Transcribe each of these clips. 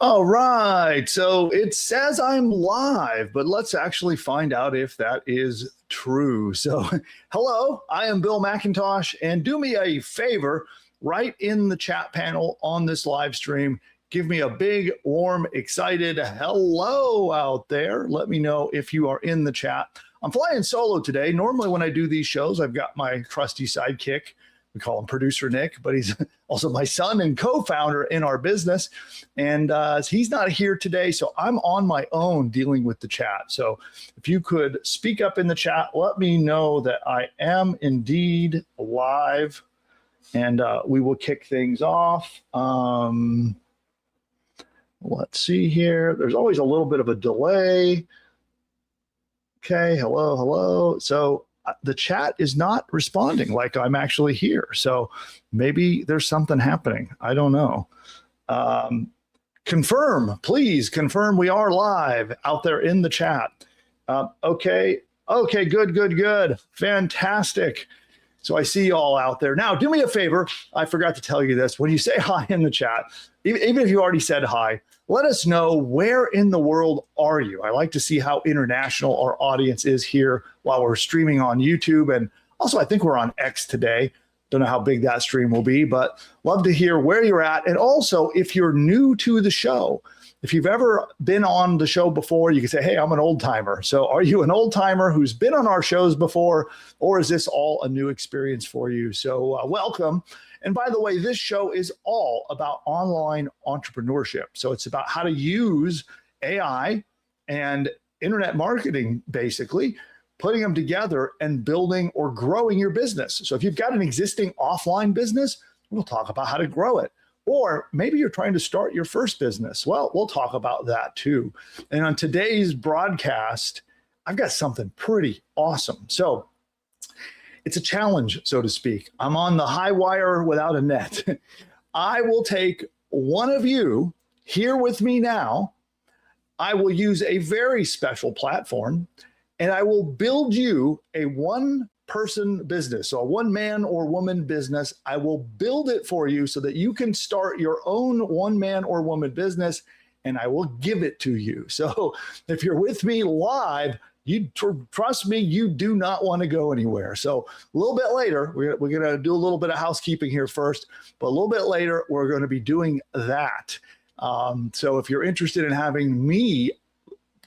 All right, so it says I'm live, but let's actually find out if that is true. So, hello, I am Bill McIntosh, and do me a favor, right in the chat panel on this live stream, give me a big, warm, excited hello out there. Let me know if you are in the chat. I'm flying solo today. Normally when I do these shows, I've got my trusty sidekick. We call him Producer Nick, but he's also my son and co-founder in our business. And he's not here today, so I'm on my own dealing with the chat. So if you could speak up in the chat, let me know that I am indeed live, and we will kick things off. Let's see here. There's always a little bit of a delay. Okay, hello, hello. So the chat is not responding like I'm actually here. So maybe there's something happening. I don't know. Confirm, please confirm we are live out there in the chat. Okay, good. Fantastic. So I see you all out there. Now, do me a favor. I forgot to tell you this. When you say hi in the chat, even if you already said hi, let us know where in the world are you. I like to see how international our audience is here while we're streaming on YouTube. And also, I think we're on X today. Don't know how big that stream will be, but love to hear where you're at. And also, if you're new to the show, if you've ever been on the show before, you can say, hey, I'm an old timer. So are you an old timer who's been on our shows before, or is this all a new experience for you? So welcome. And by the way, this show is all about online entrepreneurship. So it's about how to use AI and internet marketing, basically, putting them together and building or growing your business. So if you've got an existing offline business, we'll talk about how to grow it. Or maybe you're trying to start your first business. Well, we'll talk about that too. And on today's broadcast, I've got something pretty awesome. So it's a challenge, so to speak. I'm on the high wire without a net. I will take one of you here with me now. I will use a very special platform, and I will build you a one-person business, so a one-man or woman business. I will build it for you so that you can start your own one-man or woman business, and I will give it to you. So if you're with me live, you trust me, you do not want to go anywhere. So a little bit later, we're going to do a little bit of housekeeping here first, but a little bit later, we're going to be doing that. So if you're interested in having me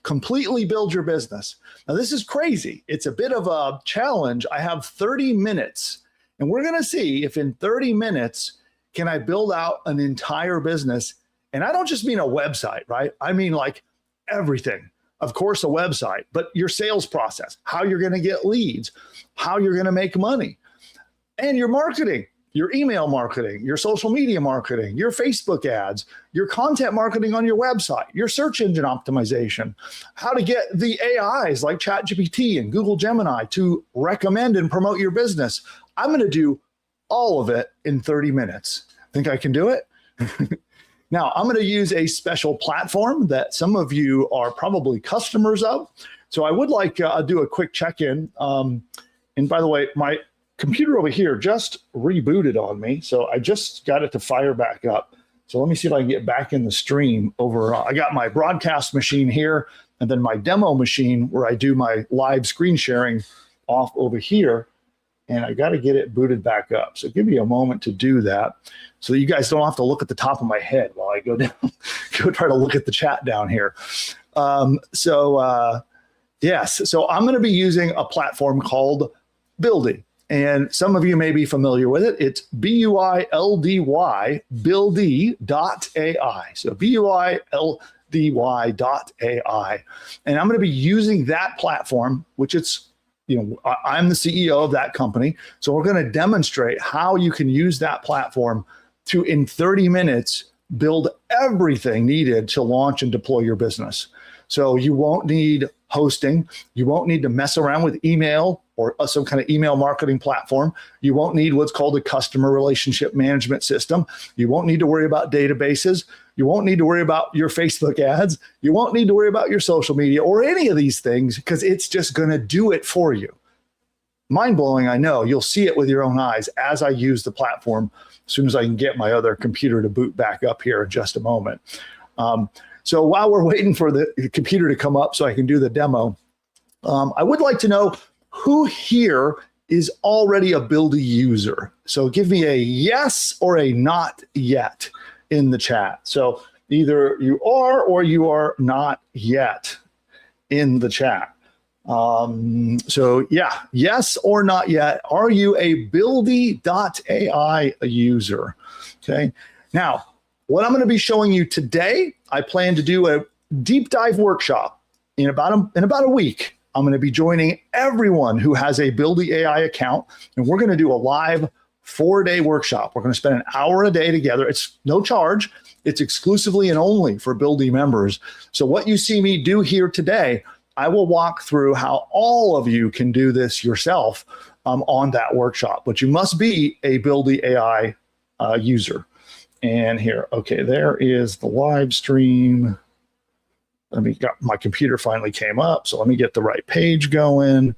completely build your business. Now, this is crazy. It's a bit of a challenge. I have 30 minutes, and we're going to see if in 30 minutes, can I build out an entire business? And I don't just mean a website, right? I mean like everything. Of course, a website, but your sales process, how you're going to get leads, how you're going to make money, and your marketing, your email marketing, your social media marketing, your Facebook ads, your content marketing on your website, your search engine optimization, how to get the AIs like ChatGPT and Google Gemini to recommend and promote your business. I'm going to do all of it in 30 minutes. Think I can do it? Now, I'm going to use a special platform that some of you are probably customers of. So I would like to do a quick check-in. And by the way, my computer over here just rebooted on me. So I just got it to fire back up. So let me see if I can get back in the stream over. I got my broadcast machine here and then my demo machine where I do my live screen sharing off over here. And I got to get it booted back up. So give me a moment to do that so that you guys don't have to look at the top of my head while I go down, go try to look at the chat down here. Yes, so I'm going to be using a platform called Buildy. And some of you may be familiar with it. It's B-U-I-L-D-Y, Buildy.ai. So B-U-I-L-D-Y.ai. And I'm going to be using that platform, which it's, I'm the CEO of that company. So we're going to demonstrate how you can use that platform to, in 30 minutes, build everything needed to launch and deploy your business. So you won't need hosting. You won't need to mess around with email or some kind of email marketing platform. You won't need what's called a customer relationship management system. You won't need to worry about databases. You won't need to worry about your Facebook ads. You won't need to worry about your social media or any of these things because it's just going to do it for you. Mind-blowing, I know. You'll see it with your own eyes as I use the platform as soon as I can get my other computer to boot back up here in just a moment. So while we're waiting for the computer to come up so I can do the demo, I would like to know who here is already a Buildy user. So give me a yes or a not yet in the chat. So either you are or you are not yet in the chat. So yeah, yes or not yet. Are you a BuildyAI user? Okay. Now, what I'm going to be showing you today, I plan to do a deep dive workshop in about a week. I'm going to be joining everyone who has a BuildyAI account, and we're going to do a live 4-day workshop. We're going to spend an hour a day together. It's no charge. It's exclusively and only for Buildy members. So what you see me do here today, I will walk through how all of you can do this yourself on that workshop. But you must be a BuildyAI user. And here, okay, there is the live stream. My computer finally came up, so let me get the right page going,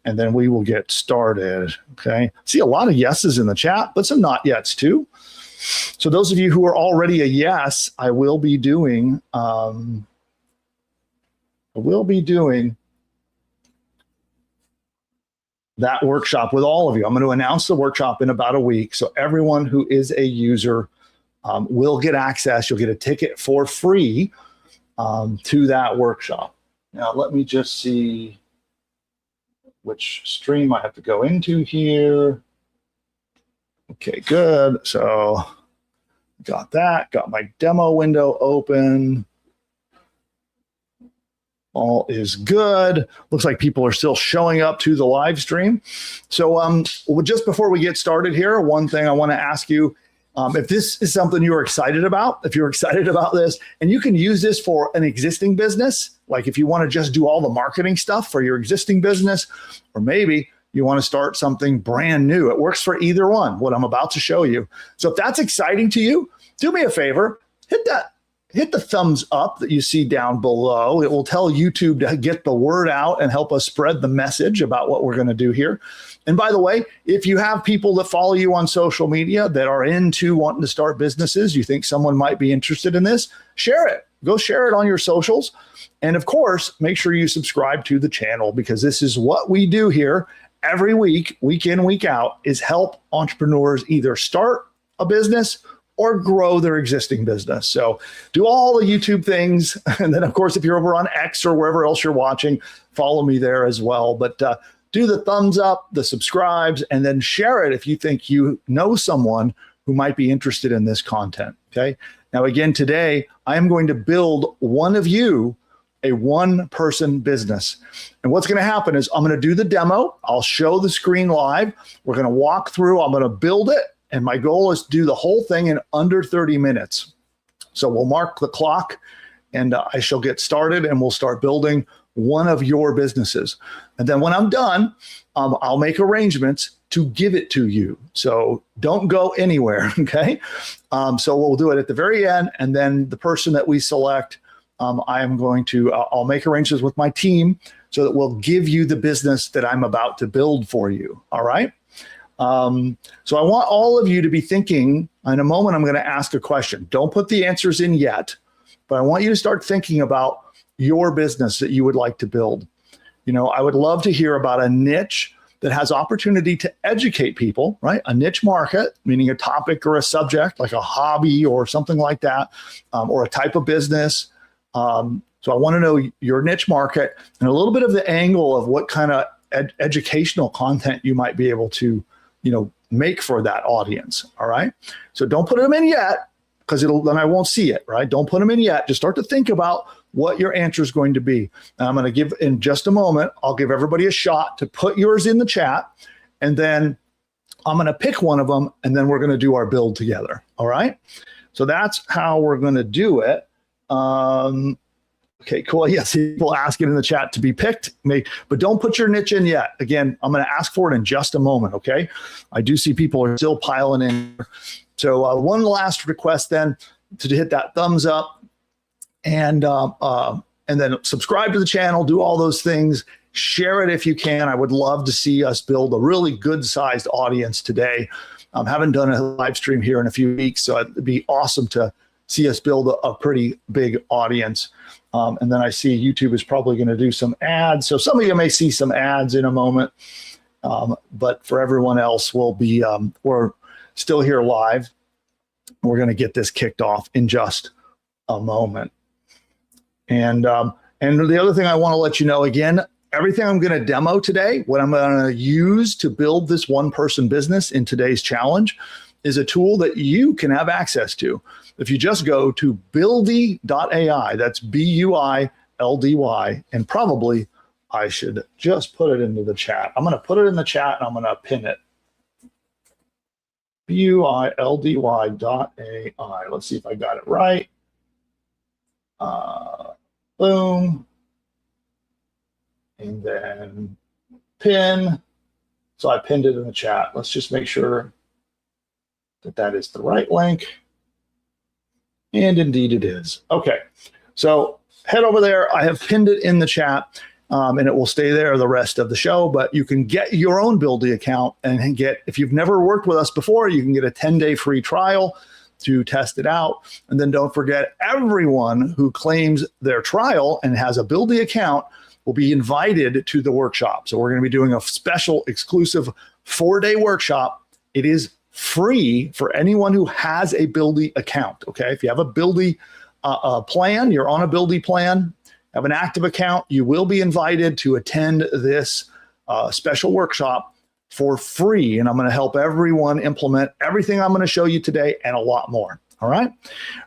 and then we will get started, okay? See a lot of yeses in the chat, but some not yets too. So those of you who are already a yes, I will be doing that workshop with all of you. I'm going to announce the workshop in about a week, so everyone who is a user will get access. You'll get a ticket for free to that workshop. Now, let me just see which stream I have to go into here. Okay, good. So got that, got my demo window open. All is good. Looks like people are still showing up to the live stream. So just before we get started here, one thing I want to ask you, if this is something you're excited about, if you're excited about this, and you can use this for an existing business, like if you want to just do all the marketing stuff for your existing business, or maybe you want to start something brand new. It works for either one, what I'm about to show you. So if that's exciting to you, do me a favor, hit the thumbs up that you see down below. It will tell YouTube to get the word out and help us spread the message about what we're going to do here. And by the way, if you have people that follow you on social media that are into wanting to start businesses, you think someone might be interested in this, share it. Go share it on your socials. And of course, make sure you subscribe to the channel, because this is what we do here every week, week in, week out, is help entrepreneurs either start a business or grow their existing business. So do all the YouTube things. And then, of course, if you're over on X or wherever else you're watching, follow me there as well. But do the thumbs up, the subscribes, and then share it if you think you know someone who might be interested in this content, okay? Now, again, today, I am going to build one of you a one-person business. And what's going to happen is I'm going to do the demo. I'll show the screen live. We're going to walk through. I'm going to build it. And my goal is to do the whole thing in under 30 minutes. So we'll mark the clock, and I shall get started, and we'll start building one of your businesses. And then when I'm done, I'll make arrangements to give it to you. So don't go anywhere, okay? So we'll do it at the very end, and then the person that we select, I'll make arrangements with my team so that we'll give you the business that I'm about to build for you, all right? So I want all of you to be thinking. In a moment, I'm going to ask a question. Don't put the answers in yet, but I want you to start thinking about your business that you would like to build. You know, I would love to hear about a niche that has opportunity to educate people, right? A niche market, meaning a topic or a subject, like a hobby or something like that, or a type of business. So I want to know your niche market and a little bit of the angle of what kind of educational content you might be able to, make for that audience. All right. So don't put them in yet, because then I won't see it, right? Don't put them in yet. Just start to think about what your answer is going to be. And I'm going to give, in just a moment, I'll give everybody a shot to put yours in the chat, and then I'm going to pick one of them, and then we're going to do our build together. All right. So that's how we're going to do it. Okay, cool. Yes, people asking in the chat to be picked, but don't put your niche in yet. Again, I'm going to ask for it in just a moment, okay? I do see people are still piling in. So one last request then, to hit that thumbs up, and then subscribe to the channel, do all those things, share it if you can. I would love to see us build a really good-sized audience today. Haven't done a live stream here in a few weeks, so it'd be awesome to see us build a pretty big audience. And then I see YouTube is probably going to do some ads. So some of you may see some ads in a moment. But for everyone else, we're still here live. We're going to get this kicked off in just a moment. And the other thing I want to let you know, again, everything I'm going to demo today, what I'm going to use to build this one-person business in today's challenge is a tool that you can have access to. If you just go to buildy.ai, that's BUILDY, and probably I should just put it into the chat. I'm going to put it in the chat and I'm going to pin it. BUILDY.ai. Let's see if I got it right. Boom. And then pin. So I pinned it in the chat. Let's just make sure that that is the right link. And indeed it is. Okay. So head over there. I have pinned it in the chat. And it will stay there the rest of the show, but you can get your own Buildy account and if you've never worked with us before, you can get a 10-day free trial to test it out. And then don't forget, everyone who claims their trial and has a Buildy account will be invited to the workshop. So we're going to be doing a special exclusive 4-day workshop. It is free for anyone who has a Buildy account. Okay. If you have a Buildy plan, you're on a Buildy plan, have an active account, you will be invited to attend this special workshop for free. And I'm going to help everyone implement everything I'm going to show you today and a lot more. All right.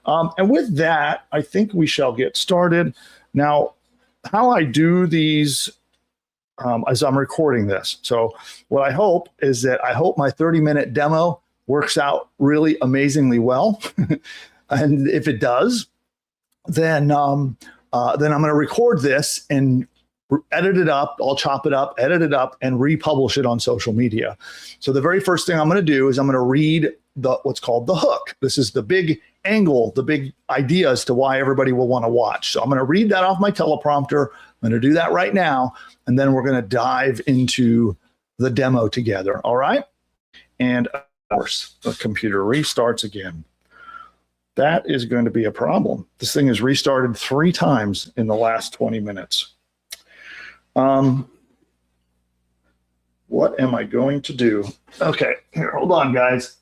And with that, I think we shall get started. Now, how I do these as I'm recording this. So what I hope is that I hope my 30-minute demo works out really amazingly well. And if it does, then I'm going to record this and edit it up. I'll chop it up, edit it up, and republish it on social media. So the very first thing I'm going to do is I'm going to read what's called the hook. This is the big angle, the big idea as to why everybody will want to watch. So I'm going to read that off my teleprompter. I'm going to do that right now, and then we're going to dive into the demo together. All right? And of course, the computer restarts again. That is going to be a problem. This thing has restarted 3 times in the last 20 minutes. What am I going to do? Okay, here, hold on, guys.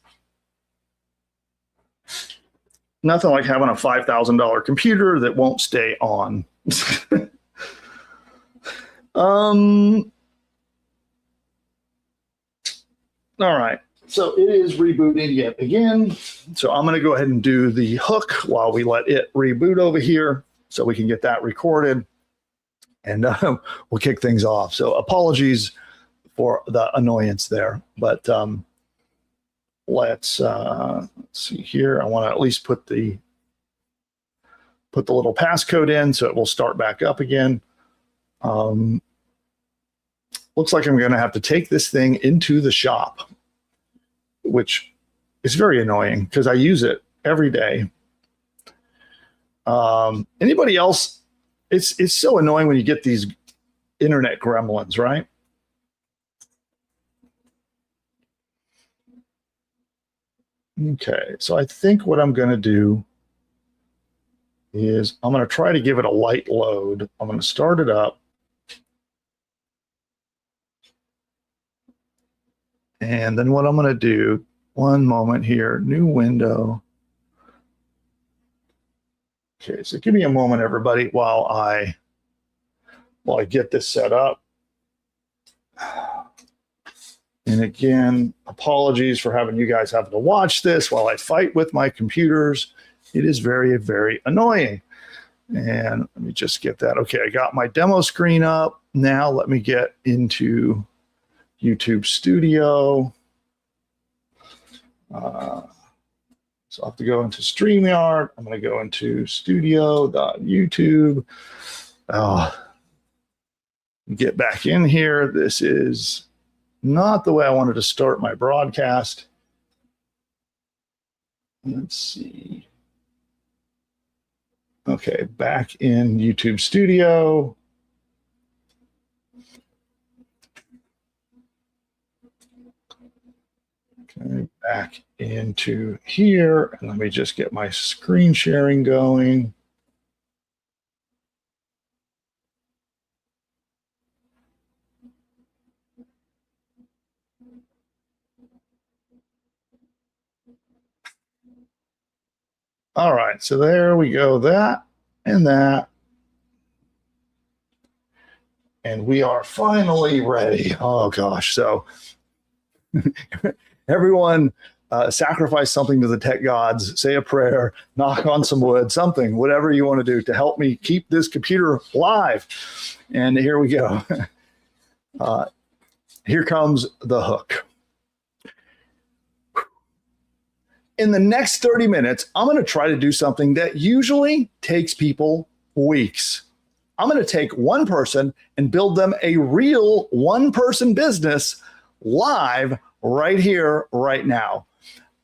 Nothing like having a $5,000 computer that won't stay on. All right. So it is rebooting yet again. So I'm going to go ahead and do the hook while we let it reboot over here so we can get that recorded, and we'll kick things off. So apologies for the annoyance there, but let's see here. I want to at least put the little passcode in so it will start back up again. Looks like I'm going to have to take this thing into the shop, which is very annoying because I use it every day. Anybody else? It's so annoying when you get these internet gremlins, right? Okay, so I think what I'm going to do is I'm going to try to give it a light load. I'm going to start it up. And then what I'm going to do, one moment here, new window. Okay, so give me a moment, everybody, while I get this set up. And again, apologies for having you guys having to watch this while I fight with my computers. It is very, very annoying. And let me just get that. Okay, I got my demo screen up. Now let me get into YouTube Studio. So I'll have to go into StreamYard. I'm going to go into studio.youtube. Get back in here. This is not the way I wanted to start my broadcast. Let's see. Okay, back in YouTube Studio. Okay, back into here, and let me just get my screen sharing going. All right, so there we go, that and that. And we are finally ready. Oh gosh, so everyone sacrifice something to the tech gods, say a prayer, knock on some wood, something, whatever you want to do to help me keep this computer live. And here we go. Here comes the hook. In the next 30 minutes, I'm going to try to do something that usually takes people weeks. I'm going to take one person and build them a real one-person business live right here, right now.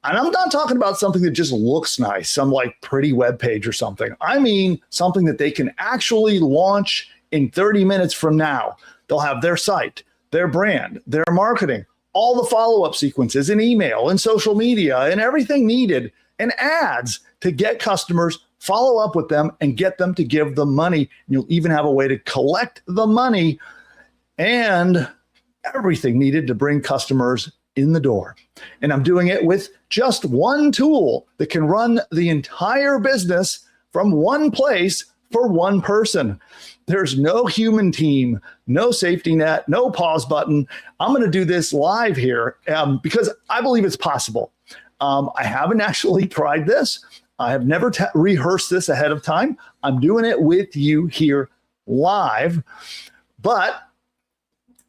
And I'm not talking about something that just looks nice, some like pretty web page or something. I mean something that they can actually launch in 30 minutes from now. They'll have their site, their brand, their marketing, all the follow-up sequences and email and social media and everything needed and ads to get customers, follow up with them and get them to give them money. And you'll even have a way to collect the money and everything needed to bring customers in the door. And I'm doing it with just one tool that can run the entire business from one place for one person. There's no human team, no safety net, no pause button. I'm going to do this live here because I believe it's possible. I haven't actually tried this. I have never rehearsed this ahead of time. I'm doing it with you here live, but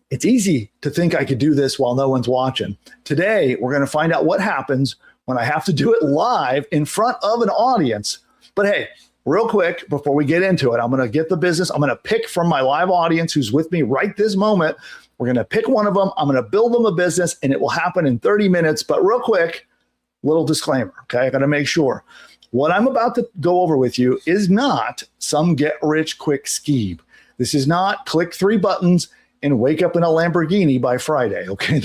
it's easy to think I could do this while no one's watching. Today, we're going to find out what happens when I have to do it live in front of an audience. But hey, real quick, before we get into it, I'm going to get the business. I'm going to pick from my live audience who's with me right this moment. We're going to pick one of them. I'm going to build them a business, and it will happen in 30 minutes. But real quick, little disclaimer, okay? I got to make sure. What I'm about to go over with you is not some get-rich-quick scheme. This is not click 3 buttons and wake up in a Lamborghini by Friday, okay?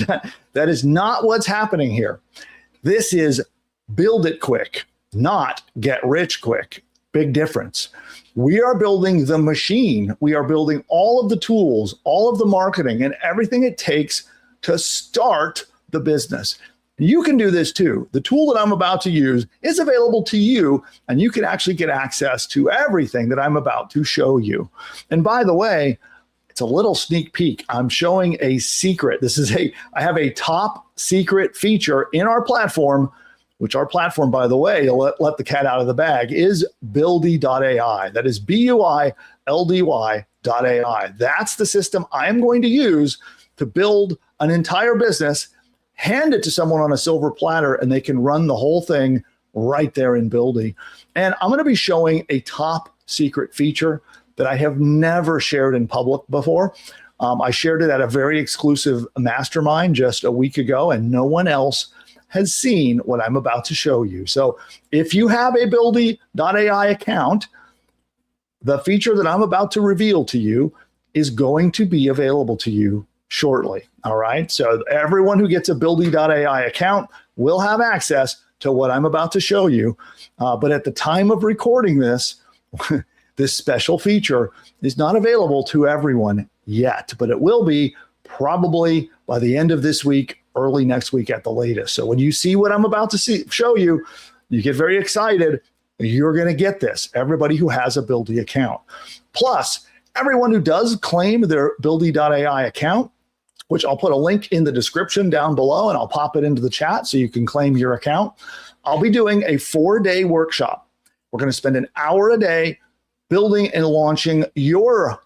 That is not what's happening here. This is build it quick, not get rich quick. Big difference. We are building the machine. We are building all of the tools, all of the marketing, and everything it takes to start the business. You can do this too. The tool that I'm about to use is available to you, and you can actually get access to everything that I'm about to show you. And by the way, it's a little sneak peek. I'm showing a secret. I have a top secret feature in our platform, which our platform, by the way, let the cat out of the bag, is BuildyAI. That is BuildyAI.ai. That's the system I'm going to use to build an entire business, hand it to someone on a silver platter, and they can run the whole thing right there in Buildy. And I'm going to be showing a top secret feature that I have never shared in public before. I shared it at a very exclusive mastermind just a week ago, and no one else has seen what I'm about to show you. So if you have a BuildyAI account, the feature that I'm about to reveal to you is going to be available to you shortly. All right. So everyone who gets a BuildyAI account will have access to what I'm about to show you. But at the time of recording this, this special feature is not available to everyone yet, but it will be probably by the end of this week, early next week at the latest. So when you see what I'm about to show you, you get very excited. You're going to get this. Everybody who has a Buildy account. Plus, everyone who does claim their BuildyAI account, which I'll put a link in the description down below, and I'll pop it into the chat so you can claim your account. I'll be doing a 4-day workshop. We're going to spend an hour a day building and launching your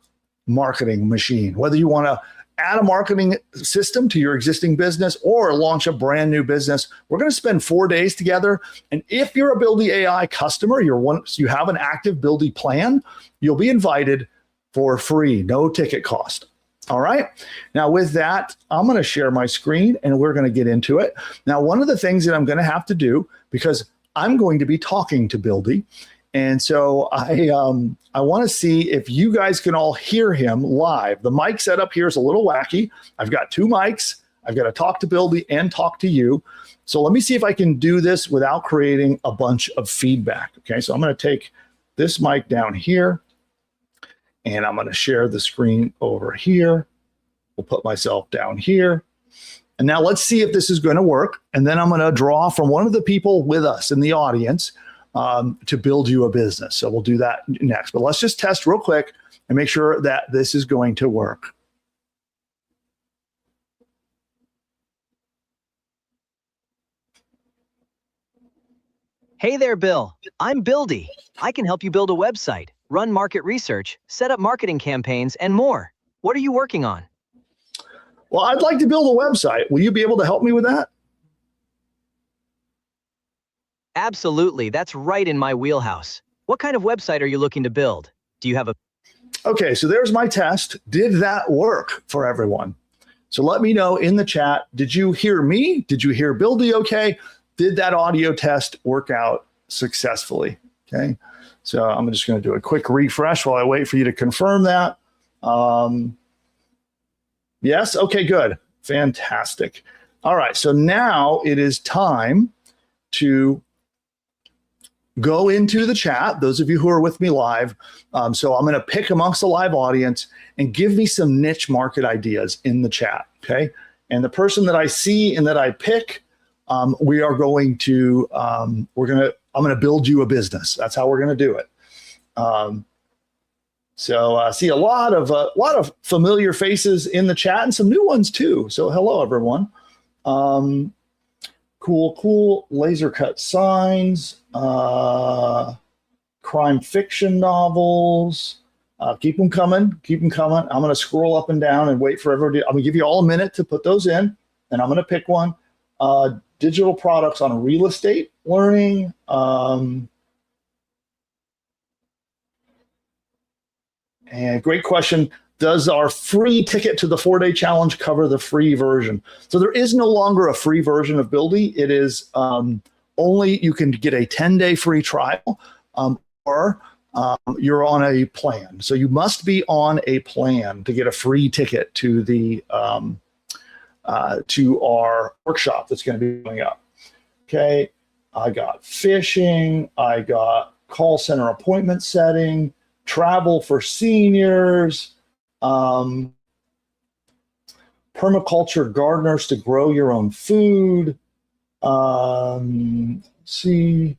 marketing machine, whether you want to add a marketing system to your existing business or launch a brand new business. We're going to spend 4 days together. And if you're a BuildyAI customer, you have an active Buildy plan, you'll be invited for free, no ticket cost. All right. Now with that, I'm going to share my screen and we're going to get into it. Now, one of the things that I'm going to have to do, because I'm going to be talking to Buildy, and so I want to see if you guys can all hear him live. The mic setup here is a little wacky. I've got 2 mics. I've got to talk to Buildy and talk to you. So let me see if I can do this without creating a bunch of feedback. Okay, so I'm going to take this mic down here, and I'm going to share the screen over here. We'll put myself down here. And now let's see if this is going to work. And then I'm going to draw from one of the people with us in the audience to build you a business. So we'll do that next. But let's just test real quick and make sure that this is going to work. Hey there, Bill. I'm Buildy. I can help you build a website, run market research, set up marketing campaigns, and more. What are you working on? Well, I'd like to build a website. Will you be able to help me with that? Absolutely. That's right in my wheelhouse. What kind of website are you looking to build? Do you have a... Okay, so there's my test. Did that work for everyone? So let me know in the chat. Did you hear me? Did you hear Buildy okay? Did that audio test work out successfully? Okay, so I'm just going to do a quick refresh while I wait for you to confirm that. Yes, okay, good, fantastic. All right, so now it is time to go into the chat, those of you who are with me live. So I'm going to pick amongst the live audience and give me some niche market ideas in the chat, okay? And the person that I see and that I pick, we are going to, I'm going to build you a business. That's how we're going to do it. So I see a lot of familiar faces in the chat and some new ones too. So hello, everyone. Cool. Laser cut signs, crime fiction novels. Keep them coming. I'm going to scroll up and down and wait for everybody. I'm going to give you all a minute to put those in, and I'm going to pick one. Digital products on real estate learning. And great question. Does our free ticket to the 4-day challenge cover the free version? So there is no longer a free version of Buildy. It is only, you can get a 10-day free trial, or you're on a plan. So you must be on a plan to get a free ticket to the to our workshop that's going to be going up. Okay, I got fishing, I got call center appointment setting, travel for seniors, permaculture gardeners to grow your own food. Let's see.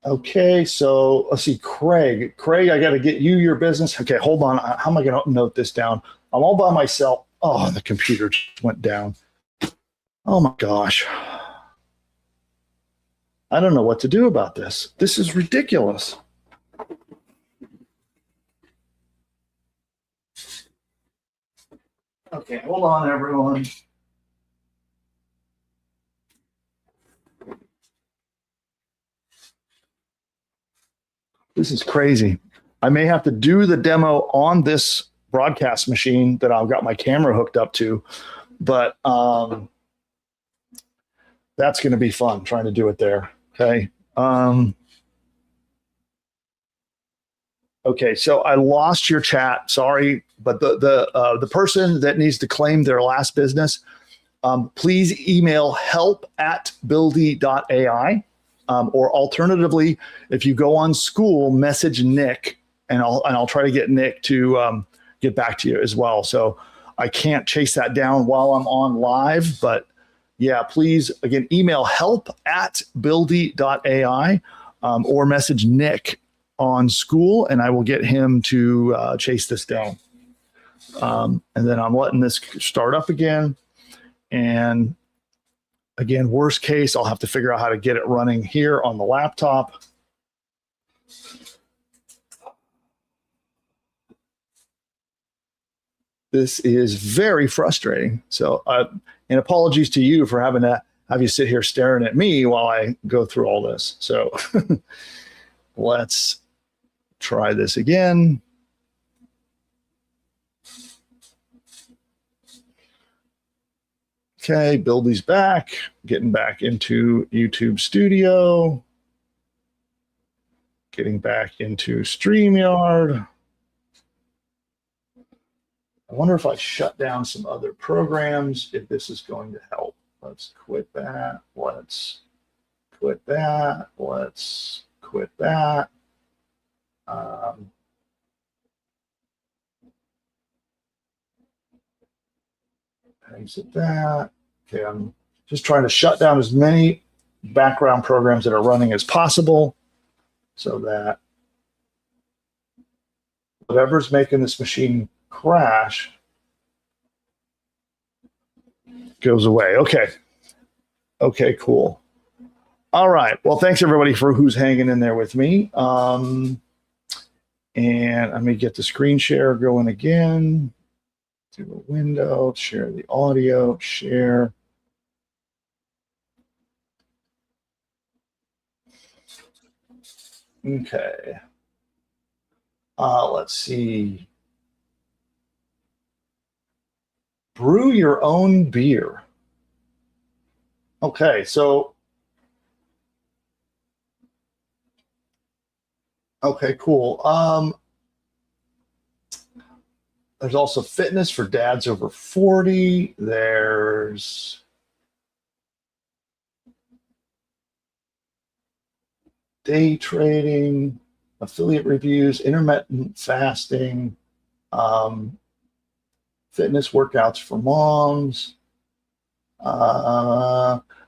Okay, so let's see, Craig, I got to get you your business. Okay, hold on. How am I going to note this down? I'm all by myself. Oh, the computer just went down. Oh my gosh. I don't know what to do about this. This is ridiculous. Okay, hold on, everyone. This is crazy. I may have to do the demo on this broadcast machine that I've got my camera hooked up to, but that's going to be fun trying to do it there. Okay. Okay, so I lost your chat. Sorry, but the person that needs to claim their last business, please email help@buildy.ai, or alternatively, if you go on School, message Nick, and I'll try to get Nick to get back to you as well. So I can't chase that down while I'm on live, but yeah, please again email help@buildy.ai, or message Nick on School, and I will get him to chase this down. And then I'm letting this start up again. And again, worst case, I'll have to figure out how to get it running here on the laptop. This is very frustrating. So, and apologies to you for having to have you sit here staring at me while I go through all this. So let's try this again. Okay, Buildy's back, getting back into YouTube Studio, getting back into StreamYard. I wonder if I shut down some other programs, if this is going to help. Let's quit that. Let's quit that. Let's quit that. Exit that. Okay, I'm just trying to shut down as many background programs that are running as possible so that whatever's making this machine crash goes away. Okay. Okay, cool. All right. Well, thanks everybody for who's hanging in there with me. And let me get the screen share going again. Do a window, share the audio, share. Okay. Let's see. Brew your own beer. Okay, so. Okay, cool. There's also fitness for dads over 40. There's day trading, affiliate reviews, intermittent fasting, fitness workouts for moms.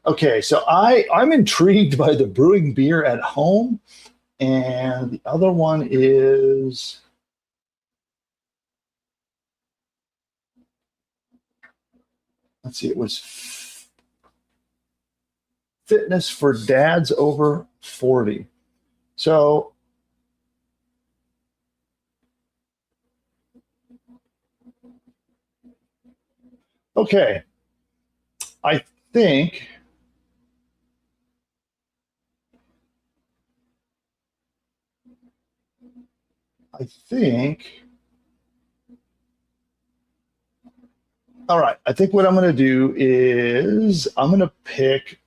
Okay, so I'm intrigued by the brewing beer at home. And the other one is, let's see, it was fitness for dads over 40. So okay, I think all right, I think what I'm going to do is I'm going to pick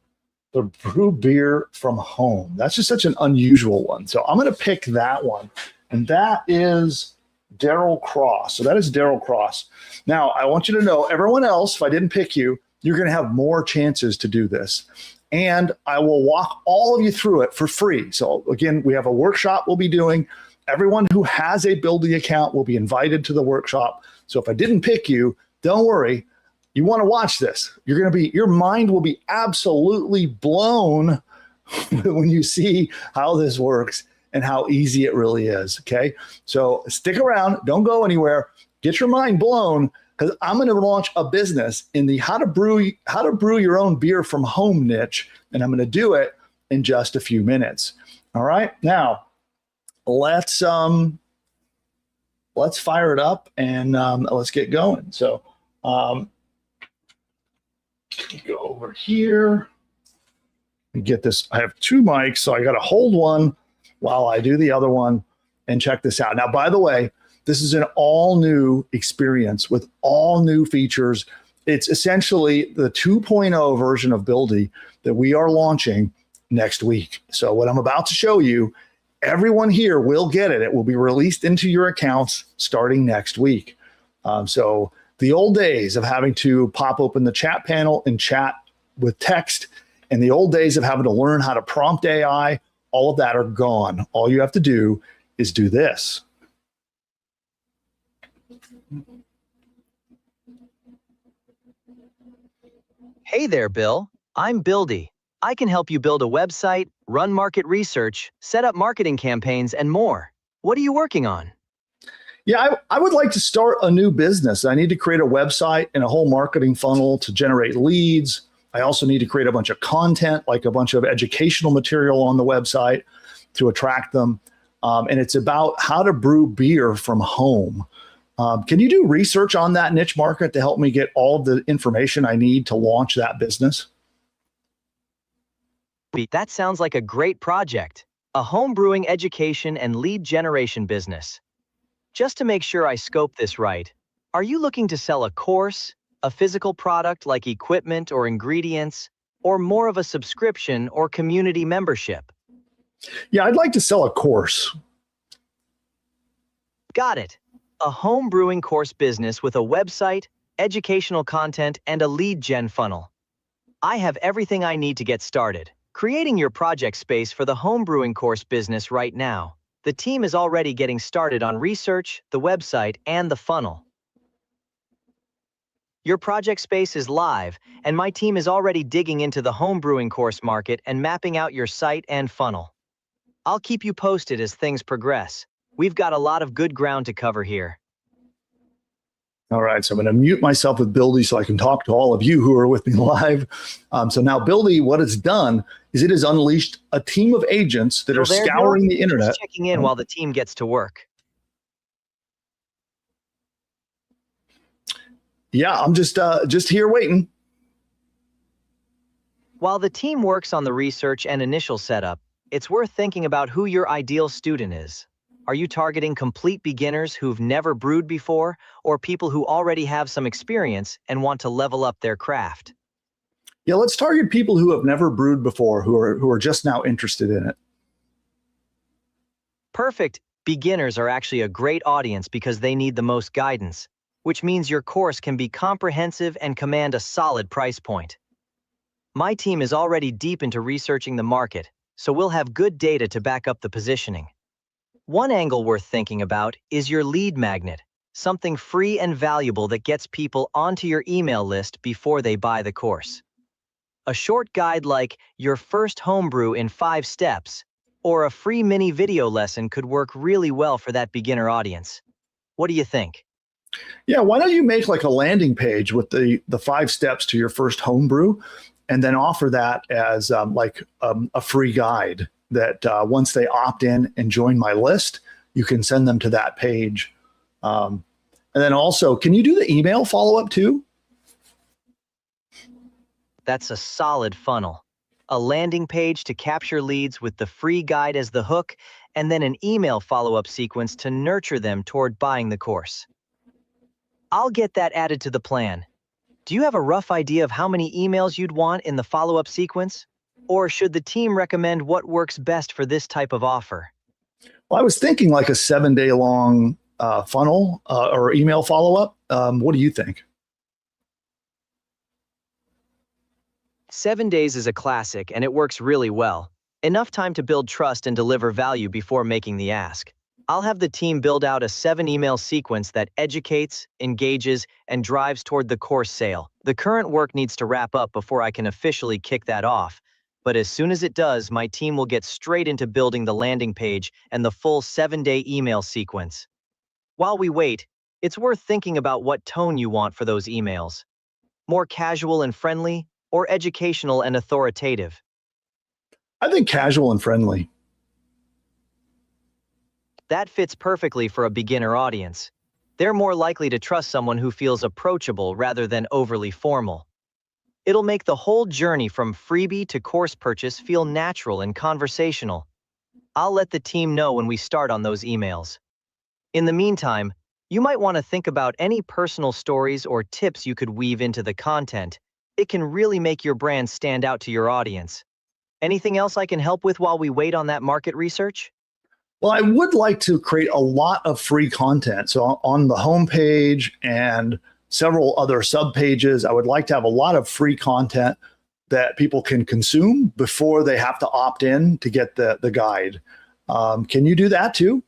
the brew beer from home. That's just such an unusual one. So I'm going to pick that one. And that is Daryl Cross. So that is Daryl Cross. Now, I want you to know, everyone else, if I didn't pick you, you're going to have more chances to do this. And I will walk all of you through it for free. So again, we have a workshop we'll be doing. Everyone who has a Buildy account will be invited to the workshop. So if I didn't pick you, don't worry. You want to watch this. Your mind will be absolutely blown when you see how this works and how easy it really is. Okay. So stick around. Don't go anywhere. Get your mind blown, because I'm going to launch a business in the how to brew your own beer from home niche. And I'm going to do it in just a few minutes. All right. Now let's fire it up and let's get going. So go over here and get this. I have two mics, so I got to hold one while I do the other one, and check this out. Now, by the way, this is an all new experience with all new features. It's essentially the 2.0 version of Buildy that we are launching next week. So what I'm about to show you, everyone here will get it. It will be released into your accounts starting next week. So the old days of having to pop open the chat panel and chat with text, and the old days of having to learn how to prompt AI, all of that are gone. All you have to do is do this. Hey there, Bill. I'm Buildy. I can help you build a website, run market research, set up marketing campaigns, and more. What are you working on? Yeah, I would like to start a new business. I need to create a website and a whole marketing funnel to generate leads. I also need to create a bunch of content, like a bunch of educational material on the website to attract them. And it's about how to brew beer from home. Can you do research on that niche market to help me get all of the information I need to launch that business? That sounds like a great project. A home brewing education and lead generation business. Just to make sure I scope this right, are you looking to sell a course, a physical product like equipment or ingredients, or more of a subscription or community membership? Yeah, I'd like to sell a course. Got it. A home brewing course business with a website, educational content, and a lead gen funnel. I have everything I need to get started. Creating your project space for the home brewing course business right now. The team is already getting started on research, the website, and the funnel. Your project space is live, and my team is already digging into the home brewing course market and mapping out your site and funnel. I'll keep you posted as things progress. We've got a lot of good ground to cover here. All right, so I'm going to mute myself with Buildy so I can talk to all of you who are with me live. So now Buildy, what it's done is it has unleashed a team of agents that are scouring the internet. Just checking in while the team gets to work. Yeah, I'm just here waiting. While the team works on the research and initial setup, it's worth thinking about who your ideal student is. Are you targeting complete beginners who've never brewed before, or people who already have some experience and want to level up their craft? Yeah, let's target people who have never brewed before, who are just now interested in it. Perfect. Beginners are actually a great audience because they need the most guidance, which means your course can be comprehensive and command a solid price point. My team is already deep into researching the market, so we'll have good data to back up the positioning. One angle worth thinking about is your lead magnet, something free and valuable that gets people onto your email list before they buy the course. A short guide like Your First Homebrew in 5 Steps or a free mini video lesson could work really well for that beginner audience. What do you think? Yeah, why don't you make like a landing page with the 5 steps to your first homebrew, and then offer that as a free guide that once they opt in and join my list, you can send them to that page. And then also, can you do the email follow-up too? That's a solid funnel. A landing page to capture leads with the free guide as the hook, and then an email follow-up sequence to nurture them toward buying the course. I'll get that added to the plan. Do you have a rough idea of how many emails you'd want in the follow-up sequence? Or should the team recommend what works best for this type of offer? Well, I was thinking like a 7-day long funnel or email follow-up. What do you think? 7 days is a classic, and it works really well. Enough time to build trust and deliver value before making the ask. I'll have the team build out a 7-email sequence that educates, engages, and drives toward the course sale. The current work needs to wrap up before I can officially kick that off. But as soon as it does, my team will get straight into building the landing page and the full 7-day email sequence. While we wait, it's worth thinking about what tone you want for those emails. More casual and friendly, or educational and authoritative? I think casual and friendly. That fits perfectly for a beginner audience. They're more likely to trust someone who feels approachable rather than overly formal. It'll make the whole journey from freebie to course purchase feel natural and conversational. I'll let the team know when we start on those emails. In the meantime, you might want to think about any personal stories or tips you could weave into the content. It can really make your brand stand out to your audience. Anything else I can help with while we wait on that market research? Well, I would like to create a lot of free content. So on the homepage and several other sub pages, I would like to have a lot of free content that people can consume before they have to opt in to get the guide. Can you do that too?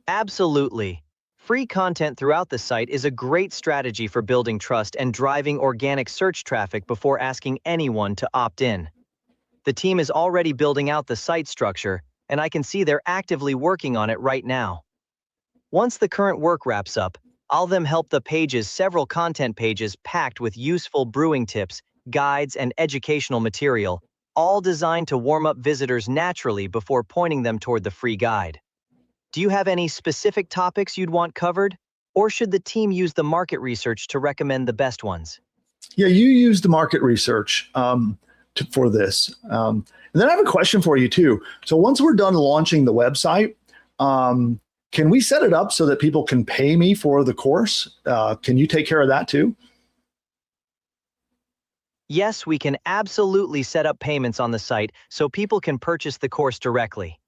Absolutely. Free content throughout the site is a great strategy for building trust and driving organic search traffic before asking anyone to opt in. The team is already building out the site structure, and I can see they're actively working on it right now. Once the current work wraps up, I'll then help the pages several content pages packed with useful brewing tips, guides, and educational material, all designed to warm up visitors naturally before pointing them toward the free guide. Do you have any specific topics you'd want covered? Or should the team use the market research to recommend the best ones? Yeah, you use the market research for this. And then I have a question for you too. So once we're done launching the website, can we set it up so that people can pay me for the course? Can you take care of that too? Yes, we can absolutely set up payments on the site so people can purchase the course directly.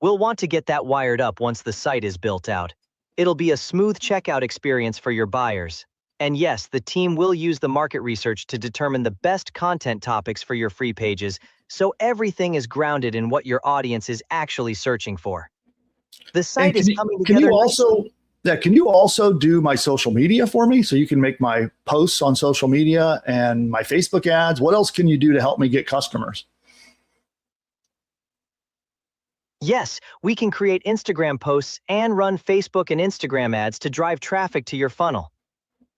We'll want to get that wired up once the site is built out. It'll be a smooth checkout experience for your buyers. And yes, the team will use the market research to determine the best content topics for your free pages, so everything is grounded in what your audience is actually searching for. The site is coming together nicely. Can you also do my social media for me? So you can make my posts on social media and my Facebook ads. What else can you do to help me get customers? Yes, we can create Instagram posts and run Facebook and Instagram ads to drive traffic to your funnel.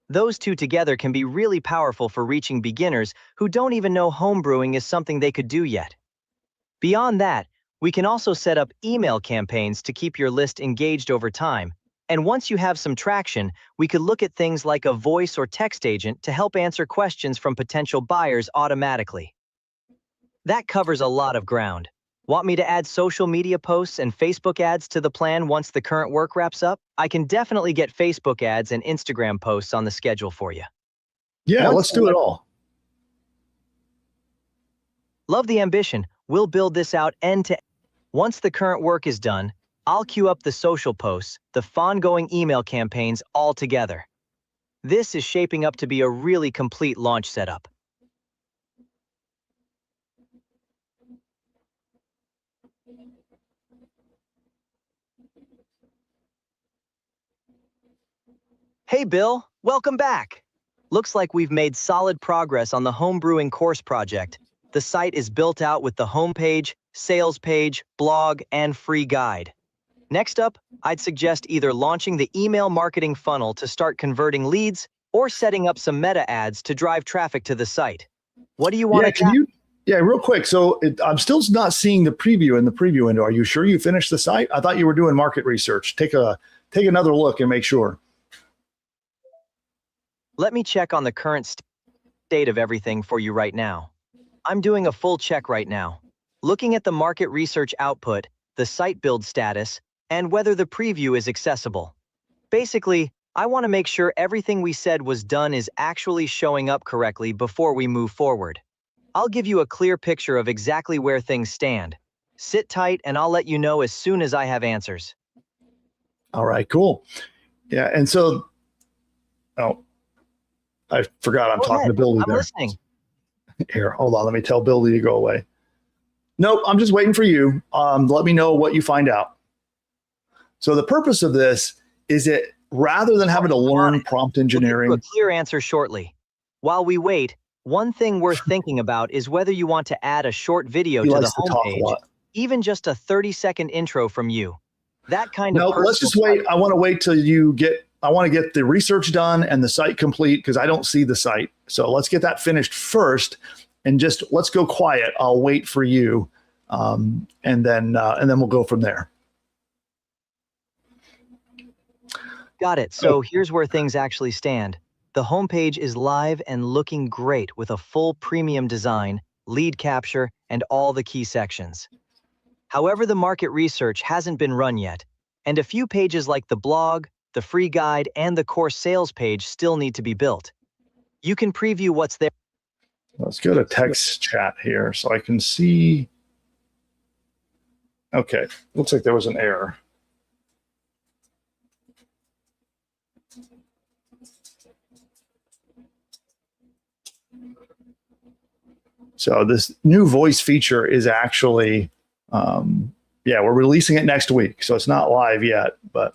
Those two together can be really powerful for reaching beginners who don't even know homebrewing is something they could do yet. Beyond that, we can also set up email campaigns to keep your list engaged over time. And once you have some traction, we could look at things like a voice or text agent to help answer questions from potential buyers automatically. That covers a lot of ground. Want me to add social media posts and Facebook ads to the plan once the current work wraps up? I can definitely get Facebook ads and Instagram posts on the schedule for you. Yeah, let's do it all. Love the ambition. We'll build this out end to end. Once the current work is done, I'll queue up the social posts, the ongoing email campaigns all together. This is shaping up to be a really complete launch setup. Hey Bill, welcome back. Looks like we've made solid progress on the homebrewing course project. The site is built out with the homepage, sales page, blog, and free guide. Next up, I'd suggest either launching the email marketing funnel to start converting leads or setting up some meta ads to drive traffic to the site. What do you want to real quick. So I'm still not seeing the preview in the preview window. Are you sure you finished the site? I thought you were doing market research. Take another look and make sure. Let me check on the current state of everything for you right now. I'm doing a full check right now. Looking at the market research output, the site build status, and whether the preview is accessible. Basically, I want to make sure everything we said was done is actually showing up correctly before we move forward. I'll give you a clear picture of exactly where things stand. Sit tight and I'll let you know as soon as I have answers. All right, cool. Yeah, and so, I forgot I'm talking to Buildy there. I'm listening. Here, hold on. Let me tell Buildy to go away. Nope, I'm just waiting for you. Let me know what you find out. So the purpose of this is that rather than having to learn prompt engineering. We'll give you a clear answer shortly. While we wait, one thing worth thinking about is whether you want to add a short video to the homepage, even just a 30-second intro from you. That kind of. No, let's just wait. I want to wait till I want to get the research done and the site complete because I don't see the site. So let's get that finished first and just let's go quiet. I'll wait for you. And then we'll go from there. Got it. So here's where things actually stand. The homepage is live and looking great with a full premium design, lead capture, and all the key sections. However, the market research hasn't been run yet, and a few pages like the blog, the free guide, and the course sales page still need to be built. You can preview what's there. Let's go to text chat here so I can see. Okay, looks like there was an error. So this new voice feature is actually, we're releasing it next week. So it's not live yet, but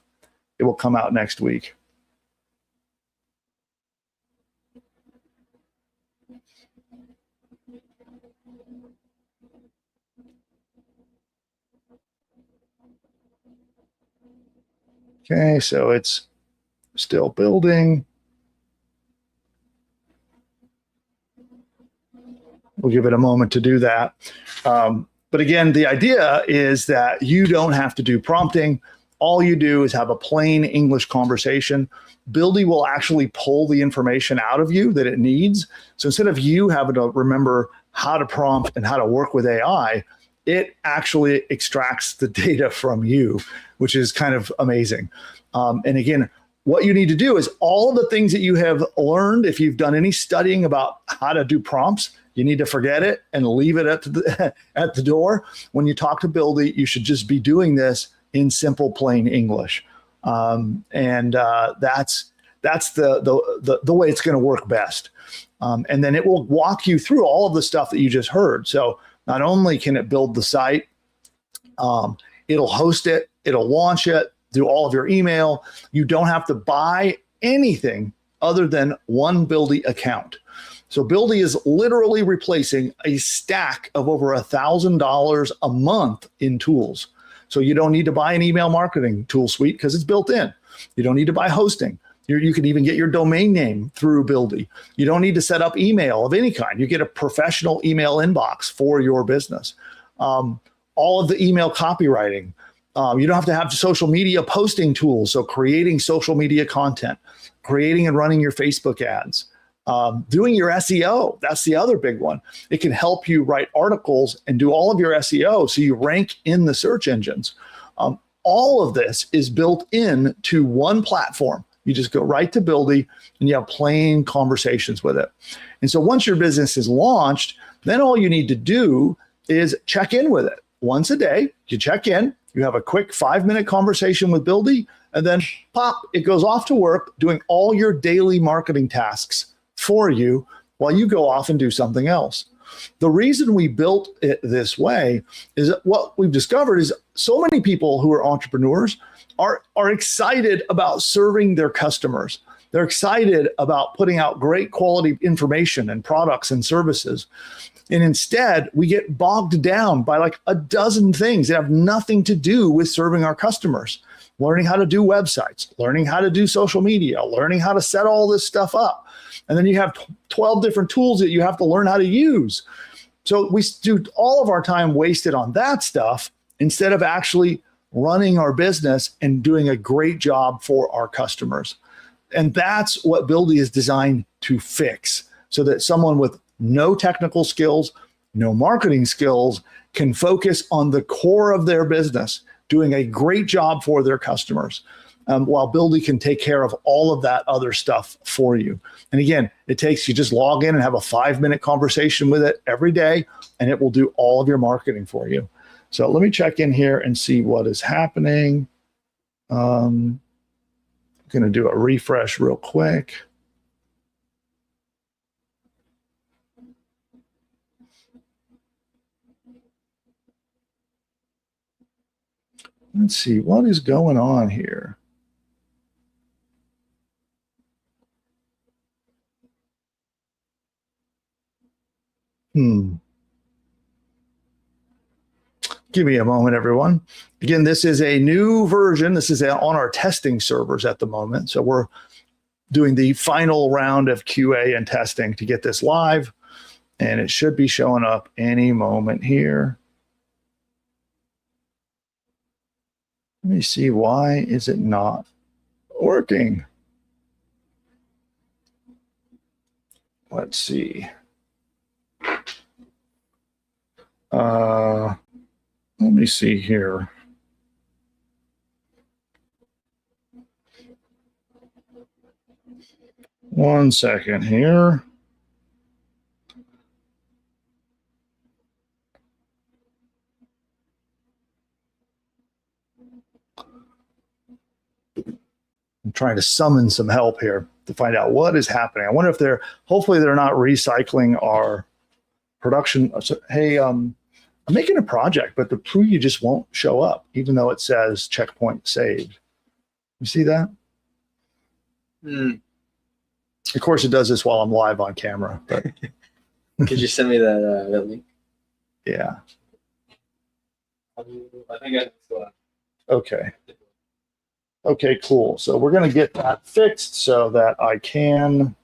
it will come out next week. Okay, so it's still building. We'll give it a moment to do that. But again, the idea is that you don't have to do prompting. All you do is have a plain English conversation. Buildy will actually pull the information out of you that it needs. So instead of you having to remember how to prompt and how to work with AI, it actually extracts the data from you, which is kind of amazing. And again, what you need to do is all of the things that you have learned, if you've done any studying about how to do prompts, you need to forget it and leave it at the door. When you talk to Buildy, you should just be doing this in simple, plain English. That's the way it's going to work best. And then it will walk you through all of the stuff that you just heard. So not only can it build the site, it'll host it, it'll launch it, do all of your email. You don't have to buy anything other than one Buildy account. So Buildy is literally replacing a stack of over $1,000 a month in tools. So you don't need to buy an email marketing tool suite because it's built in. You don't need to buy hosting. You can even get your domain name through Buildy. You don't need to set up email of any kind. You get a professional email inbox for your business. All of the email copywriting. You don't have to have social media posting tools. So creating social media content, creating and running your Facebook ads, doing your SEO. That's the other big one. It can help you write articles and do all of your SEO so you rank in the search engines. All of this is built into one platform. You just go right to Buildy and you have plain conversations with it. And so once your business is launched, then all you need to do is check in with it. Once a day, you check in, you have a quick 5-minute conversation with Buildy, and then pop, it goes off to work doing all your daily marketing tasks for you while you go off and do something else. The reason we built it this way is that what we've discovered is so many people who are entrepreneurs are excited about serving their customers. They're excited about putting out great quality information and products and services. And instead, we get bogged down by like a dozen things that have nothing to do with serving our customers. Learning how to do websites, learning how to do social media, learning how to set all this stuff up. And then you have 12 different tools that you have to learn how to use. So we do all of our time wasted on that stuff instead of actually running our business and doing a great job for our customers. And that's what Buildy is designed to fix, so that someone with no technical skills, no marketing skills can focus on the core of their business, doing a great job for their customers, while Buildy can take care of all of that other stuff for you. And again, it takes you just log in and have a 5-minute conversation with it every day, and it will do all of your marketing for you. So let me check in here and see what is happening. I'm going to do a refresh real quick. Let's see what is going on here. Give me a moment, everyone. Again, this is a new version. This is on our testing servers at the moment. So we're doing the final round of QA and testing to get this live. And it should be showing up any moment here. Let me see, why is it not working? Let's see. Let me see here. One second here. I'm trying to summon some help here to find out what is happening. I wonder if hopefully they're not recycling our production. So, hey, I'm making a project, but the preview just won't show up, even though it says checkpoint saved. You see that? Of course, it does this while I'm live on camera. But could you send me that link? Yeah. I think I still have. Okay. Okay, cool. So we're going to get that fixed so that I can.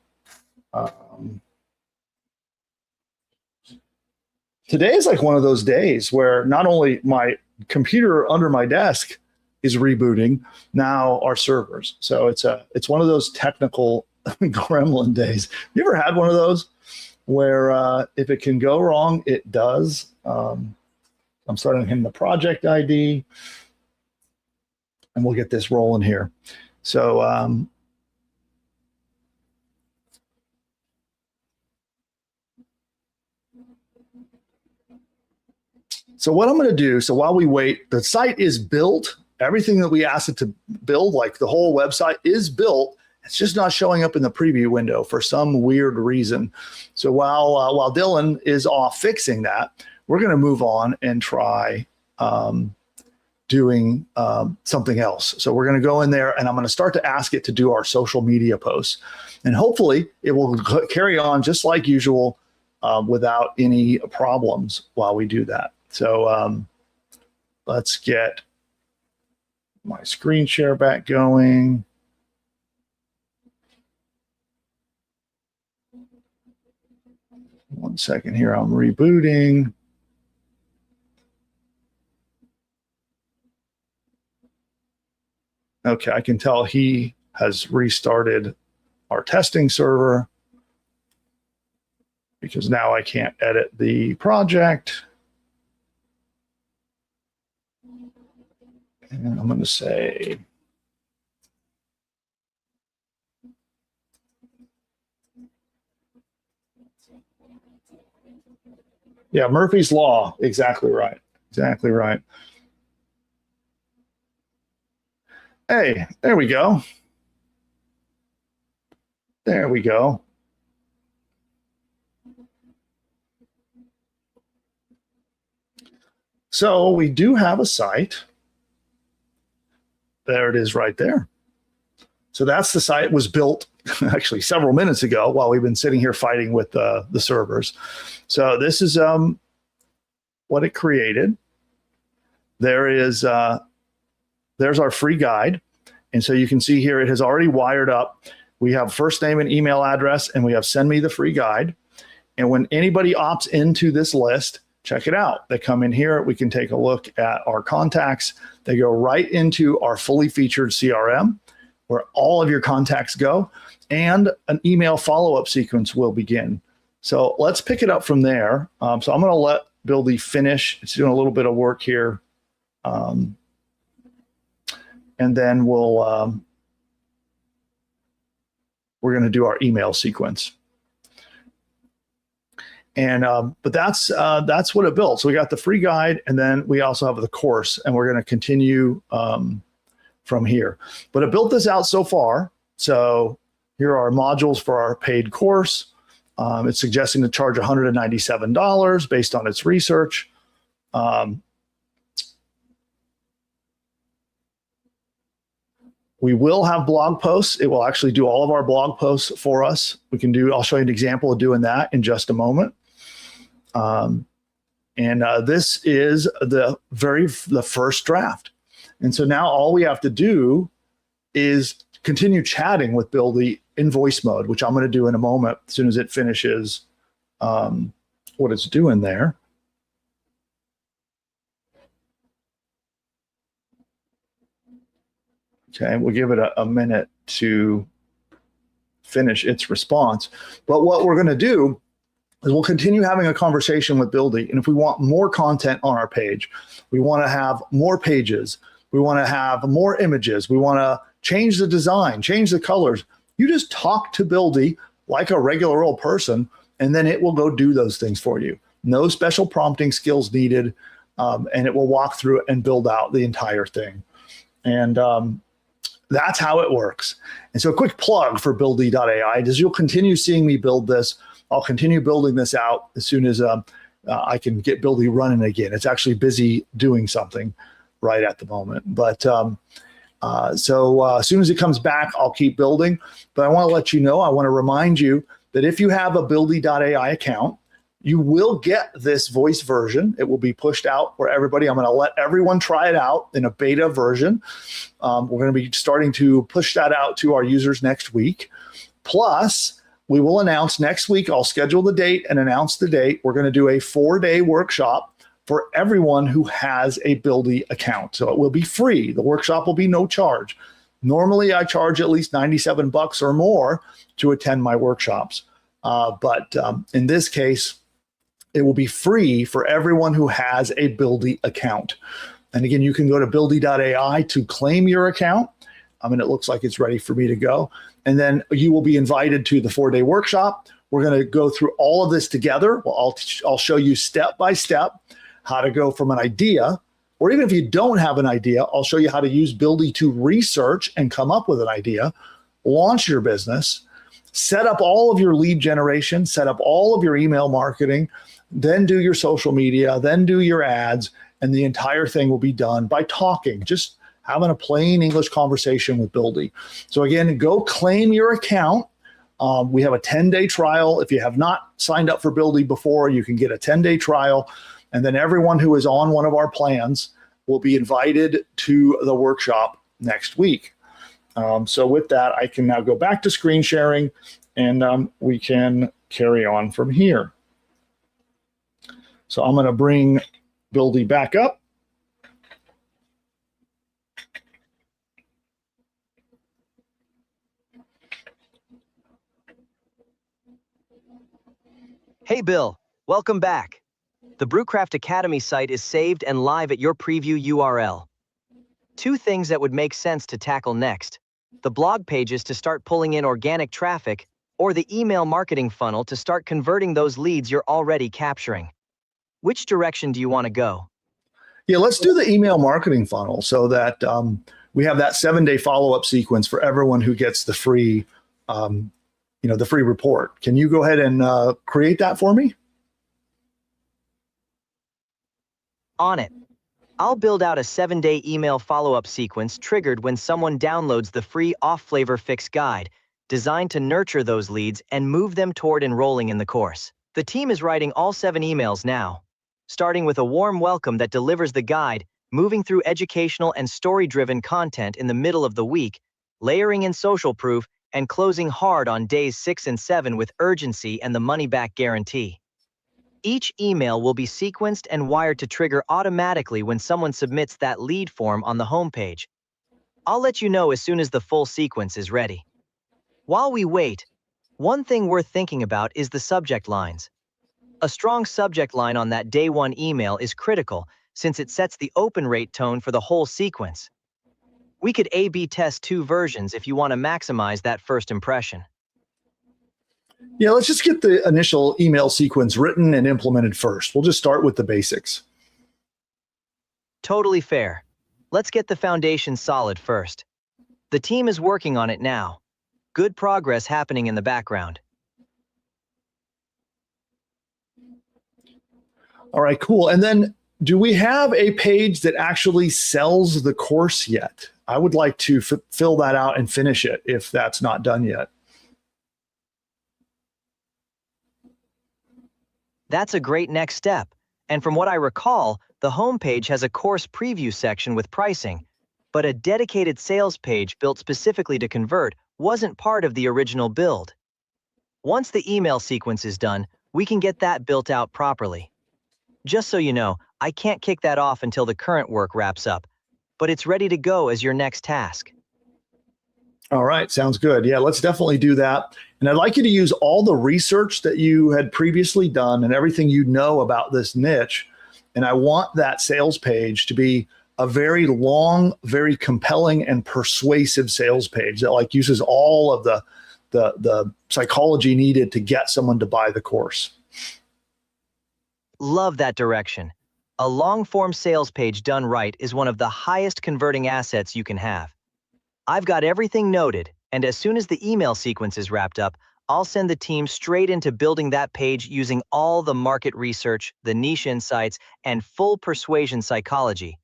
Today is like one of those days where not only my computer under my desk is rebooting, now our servers. So it's one of those technical gremlin days. You ever had one of those where if it can go wrong, it does? I'm starting in the project ID, and we'll get this rolling here. So So what I'm going to do, so while we wait, the site is built. Everything that we asked it to build, like the whole website, is built. It's just not showing up in the preview window for some weird reason. So while Dylan is off fixing that, we're going to move on and try doing something else. So we're going to go in there and I'm going to start to ask it to do our social media posts. And hopefully it will carry on just like usual without any problems while we do that. So let's get my screen share back going. One second here, I'm rebooting. Okay, I can tell he has restarted our testing server because now I can't edit the project. And I'm going to say, yeah, Murphy's Law. Exactly right. Exactly right. Hey, there we go. There we go. So we do have a site. There it is right there. So that's the site. It was built actually several minutes ago while we've been sitting here fighting with the servers. So this is what it created. There's our free guide. And so you can see here it has already wired up. We have first name and email address, and we have send me the free guide. And when anybody opts into this list, check it out. They come in here, we can take a look at our contacts. They go right into our fully featured CRM where all of your contacts go, and an email follow-up sequence will begin. So let's pick it up from there. So I'm going to let Buildy finish. It's doing a little bit of work here. And then we're going to do our email sequence. And but that's what it built. So we got the free guide, and then we also have the course, and we're going to continue from here. But it built this out so far. So here are our modules for our paid course. It's suggesting to charge $197 based on its research. We will have blog posts. It will actually do all of our blog posts for us. I'll show you an example of doing that in just a moment. This is the first draft. And so now all we have to do is continue chatting with Buildy in voice mode, which I'm going to do in a moment as soon as it finishes what it's doing there. Okay, we'll give it a minute to finish its response. But what we're going to do is we'll continue having a conversation with Buildy. And if we want more content on our page, we want to have more pages, we want to have more images, we want to change the design, change the colors, you just talk to Buildy like a regular old person, and then it will go do those things for you. No special prompting skills needed, and it will walk through it and build out the entire thing. And that's how it works. And so a quick plug for BuildyAI is you'll continue seeing me build this. I'll continue building this out as soon as I can get Buildy running again. It's actually busy doing something right at the moment. But as soon as it comes back, I'll keep building. But I want to let you know, I want to remind you that if you have a BuildyAI account, you will get this voice version. It will be pushed out for everybody. I'm going to let everyone try it out in a beta version. We're going to be starting to push that out to our users next week. Plus, we will announce next week. I'll schedule the date and announce the date. We're going to do a 4-day workshop for everyone who has a Buildy account. So it will be free. The workshop will be no charge. Normally, I charge at least $97 or more to attend my workshops. But in this case, it will be free for everyone who has a Buildy account. And again, you can go to buildy.ai to claim your account. It looks like it's ready for me to go. And then you will be invited to the 4-day workshop. We're going to go through all of this together. Well, I'll show you step by step how to go from an idea, or even if you don't have an idea, I'll show you how to use Buildy to research and come up with an idea, launch your business, set up all of your lead generation, set up all of your email marketing, then do your social media, then do your ads, and the entire thing will be done by talking, just having a plain English conversation with Buildy. So again, go claim your account. We have a 10-day trial. If you have not signed up for Buildy before, you can get a 10-day trial. And then everyone who is on one of our plans will be invited to the workshop next week. So with that, I can now go back to screen sharing, and we can carry on from here. So I'm going to bring Buildy back up. Hey Bill, welcome back. The Brewcraft Academy site is saved and live at your preview URL. Two things that would make sense to tackle next: the blog pages to start pulling in organic traffic, or the email marketing funnel to start converting those leads you're already capturing. Which direction do you want to go? Yeah, let's do the email marketing funnel so that we have that 7-day follow-up sequence for everyone who gets the free, the free report. Can you go ahead and create that for me? On it. I'll build out a 7-day email follow-up sequence triggered when someone downloads the free off-flavor fix guide, designed to nurture those leads and move them toward enrolling in the course. The team is writing all 7 emails now, starting with a warm welcome that delivers the guide, moving through educational and story-driven content in the middle of the week, layering in social proof, and closing hard on days 6 and 7 with urgency and the money-back guarantee. Each email will be sequenced and wired to trigger automatically when someone submits that lead form on the homepage. I'll let you know as soon as the full sequence is ready. While we wait, one thing worth thinking about is the subject lines. A strong subject line on that day 1 email is critical since it sets the open rate tone for the whole sequence. We could A/B test 2 versions if you want to maximize that first impression. Yeah, let's just get the initial email sequence written and implemented first. We'll just start with the basics. Totally fair. Let's get the foundation solid first. The team is working on it now. Good progress happening in the background. All right, cool. And then do we have a page that actually sells the course yet? I would like to fill that out and finish it if that's not done yet. That's a great next step. And from what I recall, the homepage has a course preview section with pricing, but a dedicated sales page built specifically to convert wasn't part of the original build. Once the email sequence is done, we can get that built out properly. Just so you know, I can't kick that off until the current work wraps up, but it's ready to go as your next task. All right, sounds good. Yeah, let's definitely do that. And I'd like you to use all the research that you had previously done and everything you know about this niche. And I want that sales page to be a very long, very compelling and persuasive sales page that uses all of the psychology needed to get someone to buy the course. Love that direction. A long-form sales page done right is one of the highest converting assets you can have. I've got everything noted, and as soon as the email sequence is wrapped up, I'll send the team straight into building that page using all the market research, the niche insights, and full persuasion psychology.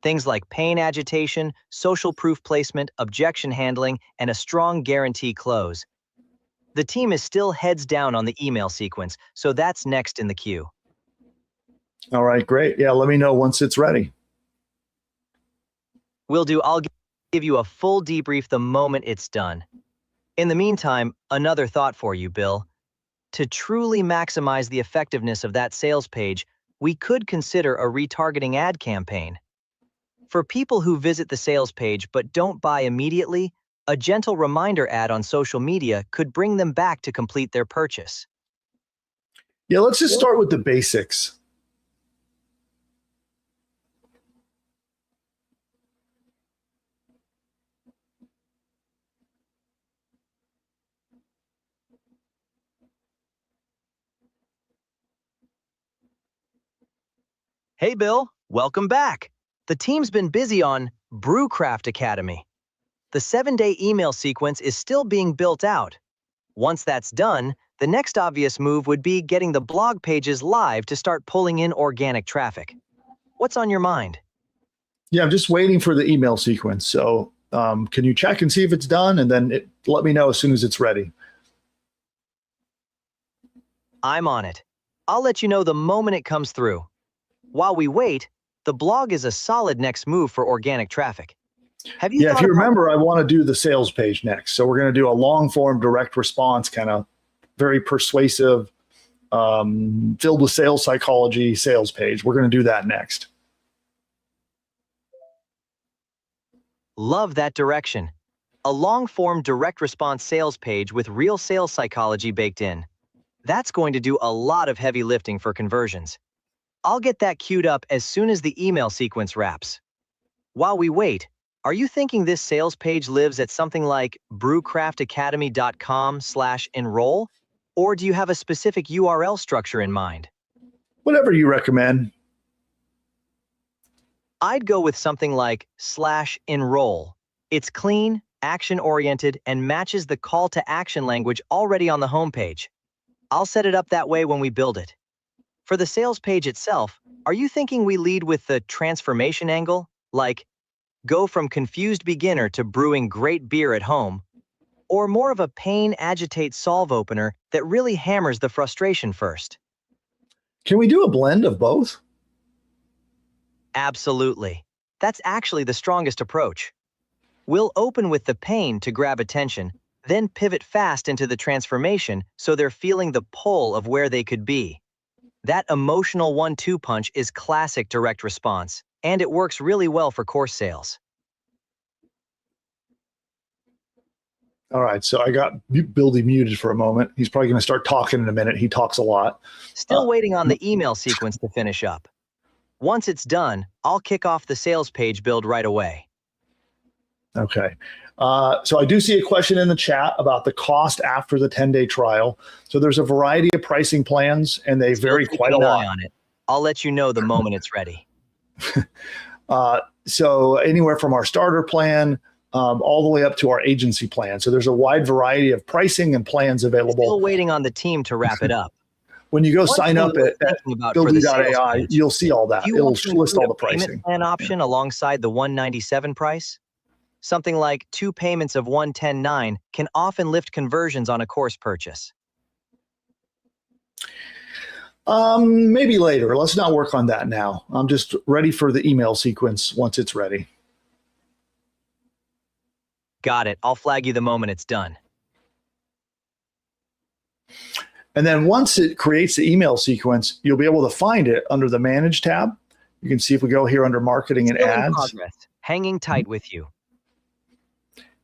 Things like pain agitation, social proof placement, objection handling, and a strong guarantee close. The team is still heads down on the email sequence, so that's next in the queue. All right, great. Yeah, let me know once it's ready. Will do. I'll give you a full debrief the moment it's done. In the meantime, another thought for you, Bill. To truly maximize the effectiveness of that sales page, we could consider a retargeting ad campaign. For people who visit the sales page but don't buy immediately, a gentle reminder ad on social media could bring them back to complete their purchase. Yeah, let's just start with the basics. Hey, Bill, welcome back. The team's been busy on Brewcraft Academy. The 7-day email sequence is still being built out. Once that's done, the next obvious move would be getting the blog pages live to start pulling in organic traffic. What's on your mind? Yeah, I'm just waiting for the email sequence. So can you check and see if it's done? And then let me know as soon as it's ready. I'm on it. I'll let you know the moment it comes through. While we wait, the blog is a solid next move for organic traffic. Have you Yeah, if thought you about- remember, I want to do the sales page next. So we're going to do a long form direct response, kind of very persuasive, filled with sales psychology sales page. We're going to do that next. Love that direction. A long-form direct response sales page with real sales psychology baked in. That's going to do a lot of heavy lifting for conversions. I'll get that queued up as soon as the email sequence wraps. While we wait, are you thinking this sales page lives at something like brewcraftacademy.com/enroll? Or do you have a specific URL structure in mind? Whatever you recommend. I'd go with something like /enroll. It's clean, action-oriented, and matches the call to action language already on the homepage. I'll set it up that way when we build it. For the sales page itself, are you thinking we lead with the transformation angle? Like, go from confused beginner to brewing great beer at home? Or more of a pain, agitate, solve opener that really hammers the frustration first? Can we do a blend of both? Absolutely. That's actually the strongest approach. We'll open with the pain to grab attention, then pivot fast into the transformation so they're feeling the pull of where they could be. That emotional 1-2 punch is classic direct response, and it works really well for course sales. All right, so I got Buildy muted for a moment. He's probably going to start talking in a minute. He talks a lot. Still waiting on the email sequence to finish up. Once it's done, I'll kick off the sales page build right away. Okay. So I do see a question in the chat about the cost after the 10-day trial. So there's a variety of pricing plans, and they vary quite a lot. On it. I'll let you know the moment it's ready. So anywhere from our starter plan all the way up to our agency plan. So there's a wide variety of pricing and plans available. Still waiting on the team to wrap it up. When you go sign up at BuildyAI, you'll see all that. It'll list all the pricing. Payment plan option alongside the $197 price? Something like 2 payments of $110.9 can often lift conversions on a course purchase. Maybe later. Let's not work on that now. I'm just ready for the email sequence once it's ready. Got it. I'll flag you the moment it's done. And then once it creates the email sequence, you'll be able to find it under the Manage tab. You can see if we go here under Marketing and Still in Ads. progress. Hanging tight with you.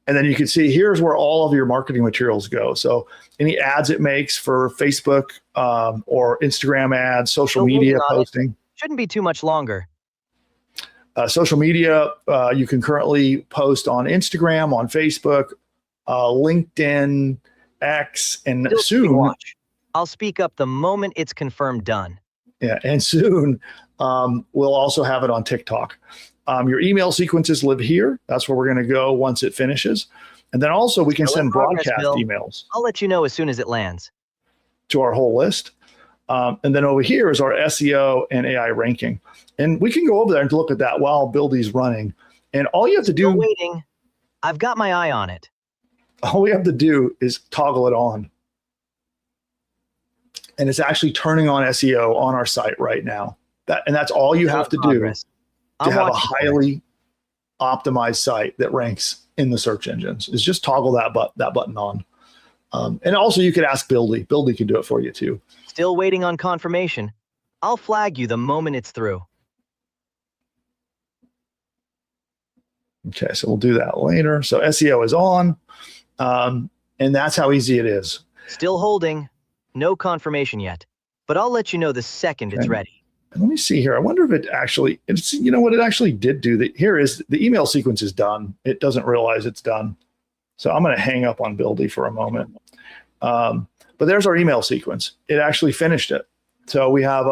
And then you can see here's where all of your marketing materials go. So any ads it makes for Facebook or Instagram ads, social media posting. Shouldn't be too much longer. Social media, you can currently post on Instagram, on Facebook, LinkedIn, X, and soon. I'll speak up the moment it's confirmed done. Yeah, and soon we'll also have it on TikTok. Your email sequences live here. That's where we're going to go once it finishes. And then also we can send broadcast emails. I'll let you know as soon as it lands. To our whole list. And then over here is our SEO and AI ranking. And we can go over there and look at that while Buildy's running. And all you have to do. Still waiting. I've got my eye on it. All we have to do is toggle it on. And it's actually turning on SEO on our site right now. And that's all you have to do to have a highly optimized site that ranks in the search engines, is just toggle that button on. And also you could ask Buildy. Buildy can do it for you too. Still waiting on confirmation. I'll flag you the moment it's through. Okay, so we'll do that later. So SEO is on, and that's how easy it is. Still holding. No confirmation yet, but I'll let you know the second it's ready. And let me see here. I wonder if it actually, you know what, it actually did do. Here is the email sequence is done. It doesn't realize it's done. So I'm going to hang up on Buildy for a moment. But there's our email sequence. It actually finished it. So we have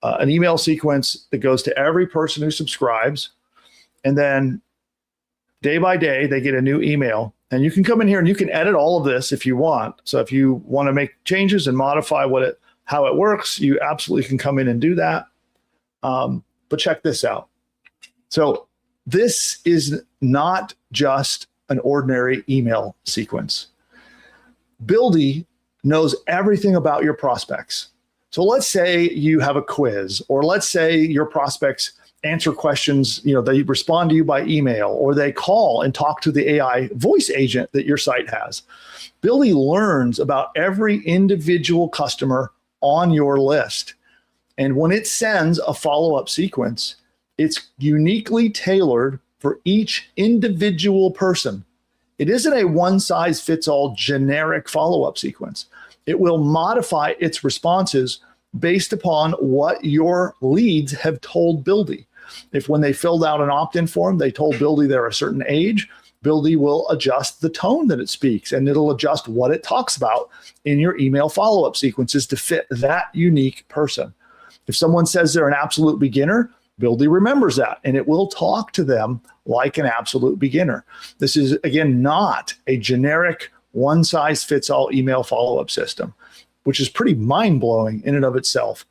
an email sequence that goes to every person who subscribes. And then day by day, they get a new email. And you can come in here and you can edit all of this if you want. So if you want to make changes and modify how it works, you absolutely can come in and do that. But check this out. So this is not just an ordinary email sequence. Buildy knows everything about your prospects. So let's say you have a quiz, or let's say your prospects answer questions, they respond to you by email, or they call and talk to the AI voice agent that your site has. Buildy learns about every individual customer on your list. And when it sends a follow-up sequence, it's uniquely tailored for each individual person. It isn't a one-size-fits-all generic follow-up sequence. It will modify its responses based upon what your leads have told Buildy. If when they filled out an opt-in form, they told Buildy they're a certain age, Buildy will adjust the tone that it speaks, and it'll adjust what it talks about in your email follow-up sequences to fit that unique person. If someone says they're an absolute beginner, Buildy remembers that, and it will talk to them like an absolute beginner. This is, again, not a generic one-size-fits-all email follow-up system, which is pretty mind-blowing in and of itself.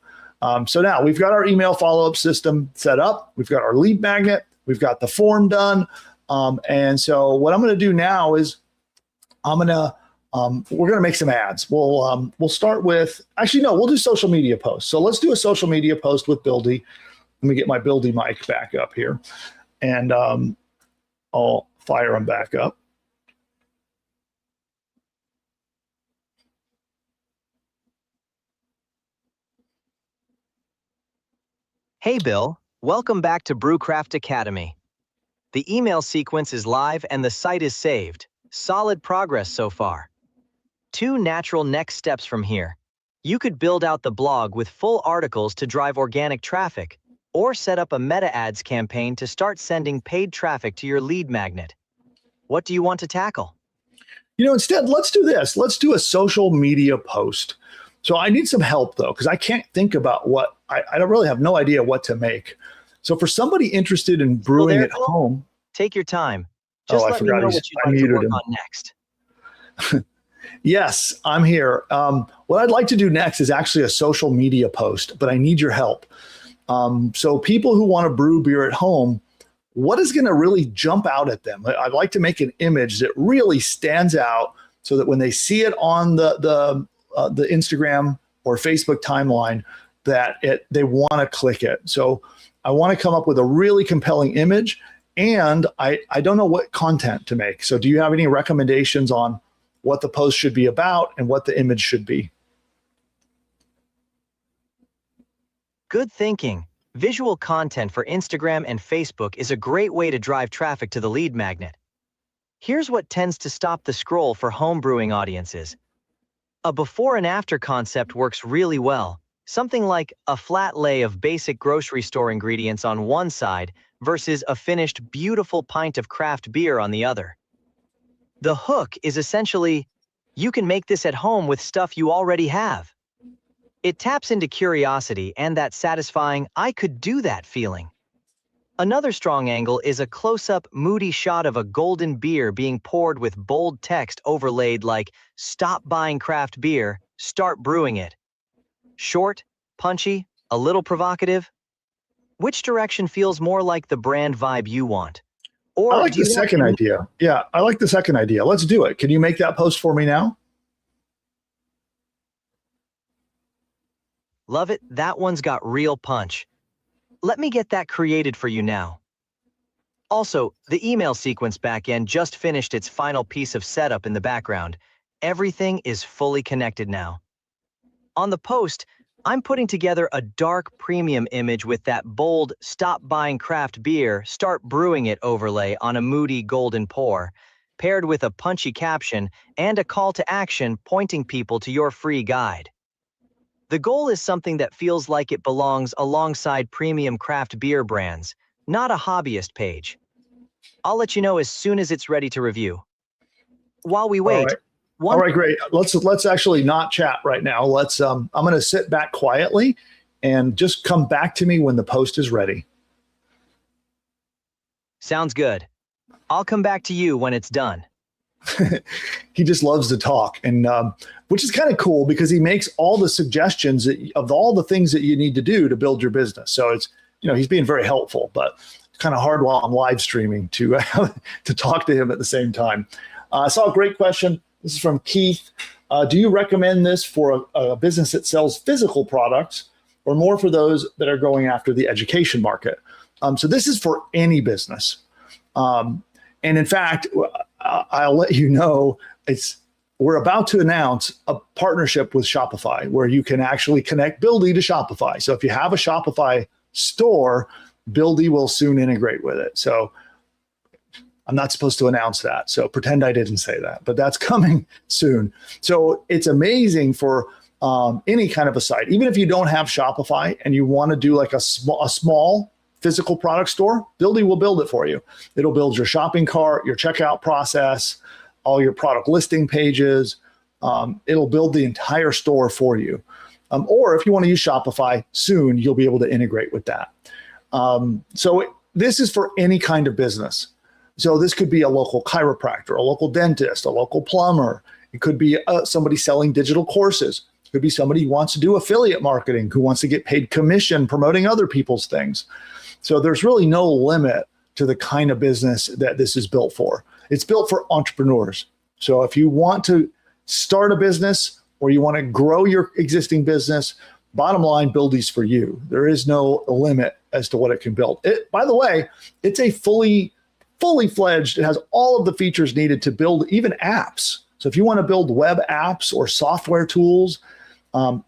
So now we've got our email follow-up system set up. We've got our lead magnet. We've got the form done. And so what I'm going to do now is we're going to make some ads. We'll start with, actually, no, we'll do social media posts. So let's do a social media post with Buildy. Let me get my Buildy mic back up here, and I'll fire them back up. Hey, Bill. Welcome back to Brewcraft Academy. The email sequence is live and the site is saved. Solid progress so far. 2 natural next steps from here. You could build out the blog with full articles to drive organic traffic, or set up a meta ads campaign to start sending paid traffic to your lead magnet. What do you want to tackle? Instead, let's do this. Let's do a social media post. So I need some help, though, because I can't think about I don't really have no idea what to make. So for somebody interested in brewing at home. Take your time. Just let me know what you'd like to work on next. Yes, I'm here. What I'd like to do next is actually a social media post, but I need your help. So people who want to brew beer at home, what is going to really jump out at them? I'd like to make an image that really stands out so that when they see it on the Instagram or Facebook timeline, that they want to click it. So I want to come up with a really compelling image, and I don't know what content to make. So do you have any recommendations on what the post should be about and what the image should be? Good thinking. Visual content for Instagram and Facebook is a great way to drive traffic to the lead magnet. Here's what tends to stop the scroll for home brewing audiences. A before and after concept works really well. Something like a flat lay of basic grocery store ingredients on one side versus a finished, beautiful pint of craft beer on the other. The hook is essentially, you can make this at home with stuff you already have. It taps into curiosity and that satisfying, I could do that feeling. Another strong angle is a close-up, moody shot of a golden beer being poured with bold text overlaid like, "Stop buying craft beer, start brewing it." Short, punchy, a little provocative? Which direction feels more like the brand vibe you want? Or I like the second idea. Yeah, I like the second idea. Let's do it. Can you make that post for me now? Love it. That one's got real punch. Let me get that created for you now. Also, the email sequence backend just finished its final piece of setup in the background. Everything is fully connected now. On the post, I'm putting together a dark premium image with that bold "Stop buying craft beer, start brewing it" overlay on a moody golden pour, paired with a punchy caption and a call to action pointing people to your free guide. The goal is something that feels like it belongs alongside premium craft beer brands, not a hobbyist page. I'll let you know as soon as it's ready to review. While we wait, All right, great. Let's actually not chat right now. I'm going to sit back quietly and just come back to me when the post is ready. Sounds good. I'll come back to you when it's done. He just loves to talk, and which is kind of cool because he makes all the suggestions of all the things that you need to do to build your business. So it's, he's being very helpful, but it's kind of hard while I'm live streaming to to talk to him at the same time. I saw a great question. This is from Keith. Do you recommend this for a business that sells physical products, or more for those that are going after the education market? So this is for any business. And in fact, I'll let you know, we're about to announce a partnership with Shopify where you can actually connect Buildy to Shopify. So if you have a Shopify store, Buildy will soon integrate with it. So I'm not supposed to announce that. So pretend I didn't say that, but that's coming soon. So it's amazing for any kind of a site. Even if you don't have Shopify and you want to do like a small physical product store, Buildy will build it for you. It'll build your shopping cart, your checkout process, all your product listing pages. It'll build the entire store for you. Or if you want to use Shopify soon, you'll be able to integrate with that. So this is for any kind of business. So this could be a local chiropractor, a local dentist, a local plumber. It could be somebody selling digital courses. It could be somebody who wants to do affiliate marketing, who wants to get paid commission promoting other people's things. So there's really no limit to the kind of business that this is built for. It's built for entrepreneurs. So if you want to start a business or you want to grow your existing business, bottom line, Buildy's for you. There is no limit as to what it can build. By the way, it's a fully fledged, it has all of the features needed to build even apps. So if you want to build web apps or software tools,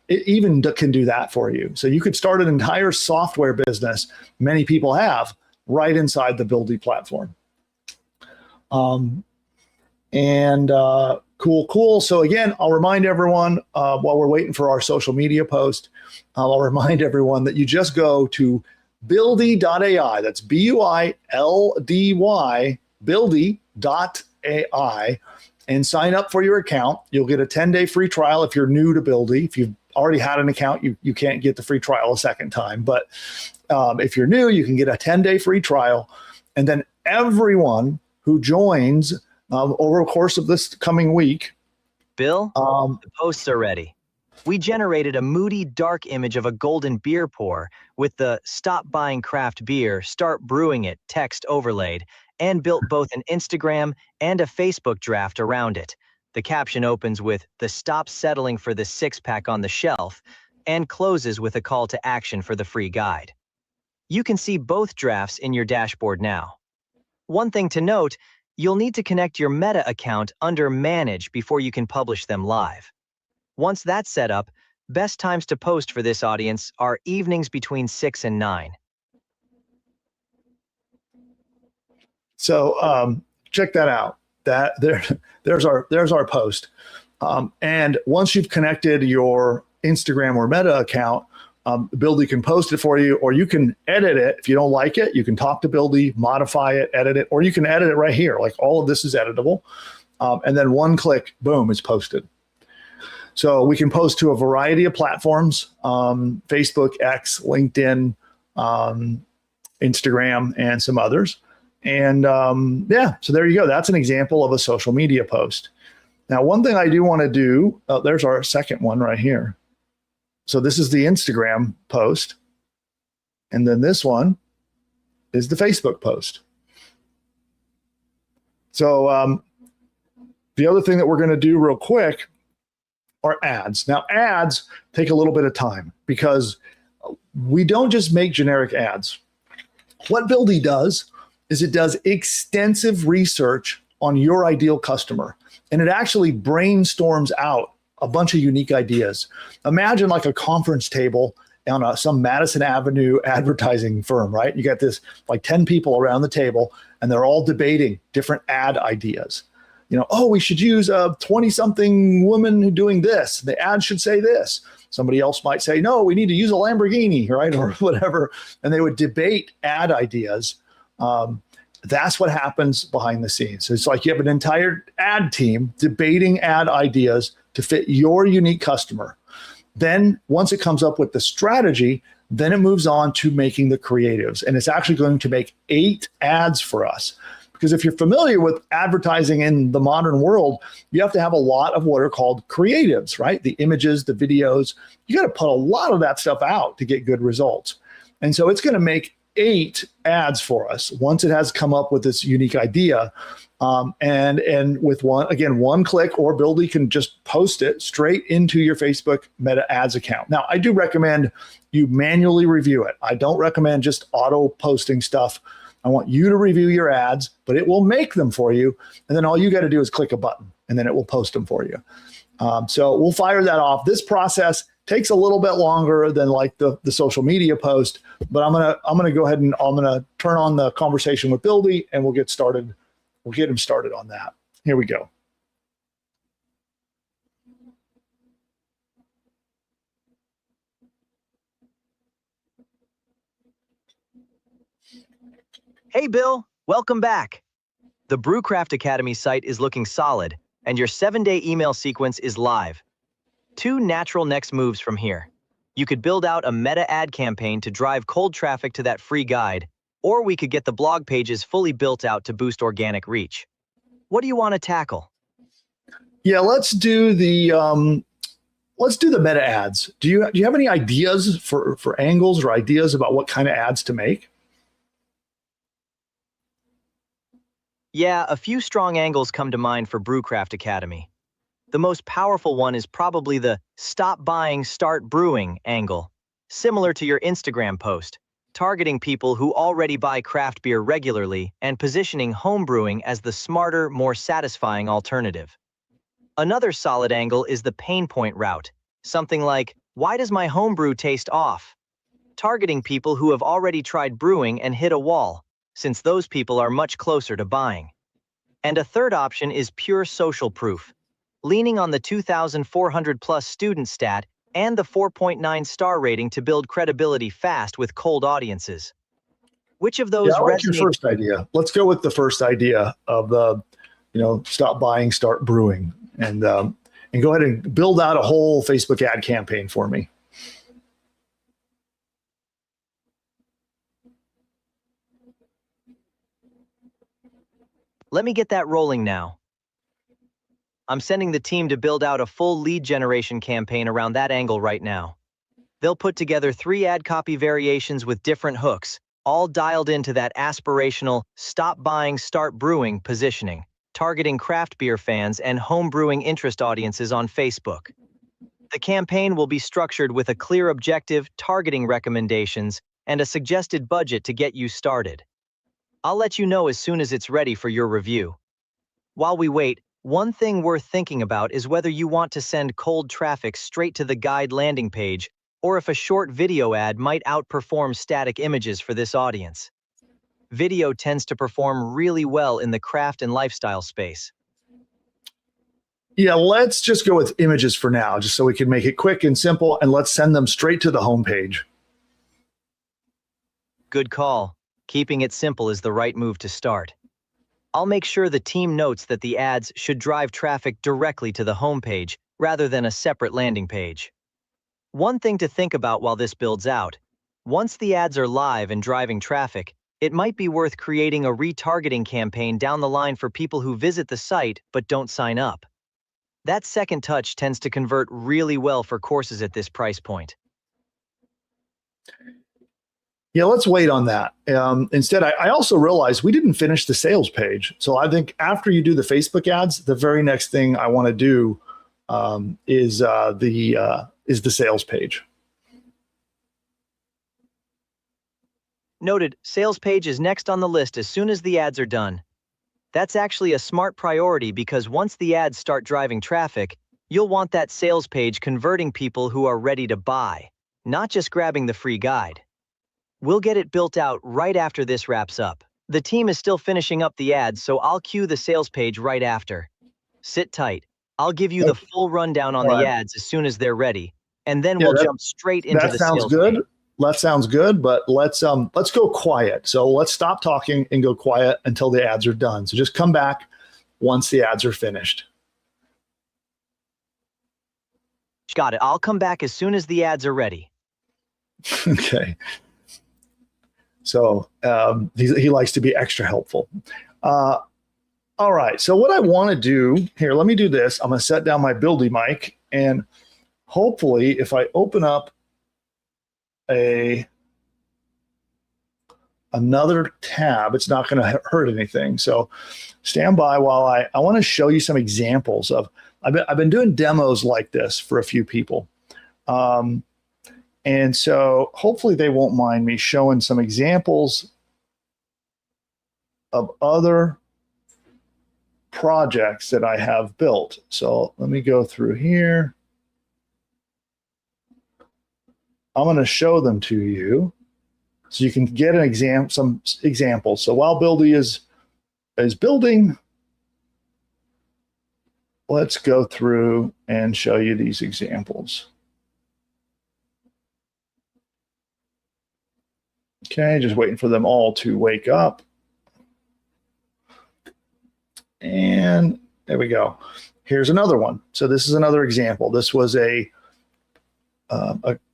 it even can do that for you. So you could start an entire software business, many people have, right inside the Buildy platform. Cool. So again, I'll remind everyone while we're waiting for our social media post, I'll remind everyone that you just go to buildy.ai. That's BUILDY, buildy.ai, and sign up for your account. You'll get a 10-day free trial if you're new to Buildy. If you've already had an account, you can't get the free trial a second time. But if you're new, you can get a 10-day free trial. And then everyone who joins over the course of this coming week. Bill, the posts are ready. We generated a moody, dark image of a golden beer pour with the "Stop buying craft beer, start brewing it" text overlaid, and built both an Instagram and a Facebook draft around it. The caption opens with the "Stop settling for the six-pack on the shelf" and closes with a call to action for the free guide. You can see both drafts in your dashboard now. One thing to note, you'll need to connect your Meta account under Manage before you can publish them live. Once that's set up, best times to post for this audience are evenings between 6 and 9. So check that out. There's our post. And once you've connected your Instagram or Meta account, Buildy can post it for you, or you can edit it. If you don't like it, you can talk to Buildy, modify it, edit it, or you can edit it right here. Like all of this is editable. And then one click, boom, it's posted. So we can post to a variety of platforms, Facebook, X, LinkedIn, Instagram, and some others. And so there you go. That's an example of a social media post. Now, one thing I do want to do, there's our second one right here. So this is the Instagram post. And then this one is the Facebook post. So the other thing that we're going to do real quick are ads. Now, ads take a little bit of time because we don't just make generic ads. What Buildy does is it does extensive research on your ideal customer, and it actually brainstorms out a bunch of unique ideas. Imagine like a conference table on some Madison Avenue advertising firm, right? You got this like 10 people around the table, and they're all debating different ad ideas. We should use a 20-something woman doing this. The ad should say this. Somebody else might say, no, we need to use a Lamborghini, right? Or whatever. And they would debate ad ideas. That's what happens behind the scenes. It's like you have an entire ad team debating ad ideas to fit your unique customer. Then once it comes up with the strategy, then it moves on to making the creatives. And it's actually going to make 8 ads for us. Because if you're familiar with advertising in the modern world, you have to have a lot of what are called creatives, right? The images, the videos. You got to put a lot of that stuff out to get good results. And so it's going to make 8 ads for us once it has come up with this unique idea. And with one click, or Buildy can just post it straight into your Facebook Meta Ads account. Now, I do recommend you manually review it. I don't recommend just auto posting stuff. I want you to review your ads, but it will make them for you. And then all you got to do is click a button, and then it will post them for you. So we'll fire that off. This process takes a little bit longer than like the social media post, but I'm gonna go ahead and I'm gonna turn on the conversation with Buildy, and we'll get started. We'll get him started on that. Here we go. Hey, Bill, welcome back. The Brewcraft Academy site is looking solid, and your 7-day email sequence is live. 2 natural next moves from here. You could build out a meta ad campaign to drive cold traffic to that free guide, or we could get the blog pages fully built out to boost organic reach. What do you want to tackle? Yeah, let's do the meta ads. Do you have any ideas for angles or ideas about what kind of ads to make? Yeah, a few strong angles come to mind for Brewcraft Academy. The most powerful one is probably the "Stop Buying, Start Brewing" angle, similar to your Instagram post, targeting people who already buy craft beer regularly and positioning home brewing as the smarter, more satisfying alternative. Another solid angle is the pain point route, something like, "Why does my home brew taste off?" Targeting people who have already tried brewing and hit a wall, since those people are much closer to buying. And a third option is pure social proof, leaning on the 2,400 plus student stat and the 4.9 star rating to build credibility fast with cold audiences. Which of those I like your resonates? first idea. Let's go with the first idea of the, stop buying, start brewing, and go ahead and build out a whole Facebook ad campaign for me. Let me get that rolling now. I'm sending the team to build out a full lead generation campaign around that angle right now. They'll put together 3 ad copy variations with different hooks, all dialed into that aspirational "stop buying, start brewing" positioning, targeting craft beer fans and home brewing interest audiences on Facebook. The campaign will be structured with a clear objective, targeting recommendations, and a suggested budget to get you started. I'll let you know as soon as it's ready for your review. While we wait, one thing worth thinking about is whether you want to send cold traffic straight to the guide landing page, or if a short video ad might outperform static images for this audience. Video tends to perform really well in the craft and lifestyle space. Yeah, let's just go with images for now, just so we can make it quick and simple, and let's send them straight to the homepage. Good call. Keeping it simple is the right move to start. I'll make sure the team notes that the ads should drive traffic directly to the homepage rather than a separate landing page. One thing to think about while this builds out: once the ads are live and driving traffic, it might be worth creating a retargeting campaign down the line for people who visit the site but don't sign up. That second touch tends to convert really well for courses at this price point. Yeah, let's wait on that. Instead, I also realized we didn't finish the sales page. So I think after you do the Facebook ads, the very next thing I want to do is the sales page. Noted. Sales page is next on the list as soon as the ads are done. That's actually a smart priority because once the ads start driving traffic, you'll want that sales page converting people who are ready to buy, not just grabbing the free guide. We'll get it built out right after this wraps up. The team is still finishing up the ads, so I'll cue the sales page right after. Sit tight. I'll give you the full rundown on the ads as soon as they're ready, and then we'll jump straight into the sales page. That sounds good, but let's go quiet. So let's stop talking and go quiet until the ads are done. So just come back once the ads are finished. Got it. I'll come back as soon as the ads are ready. Okay. So he likes to be extra helpful. All right. So what I want to do here, let me do this. I'm going to set down my Buildy mic, and hopefully if I open up another tab, it's not going to hurt anything. So stand by while I want to show you some examples of, I've been doing demos like this for a few people. And so hopefully they won't mind me showing some examples of other projects that I have built. So let me go through here. I'm going to show them to you so you can get some examples. So while Buildy is building, let's go through and show you these examples. Okay, just waiting for them all to wake up. And there we go. Here's another one. So this is another example. This was a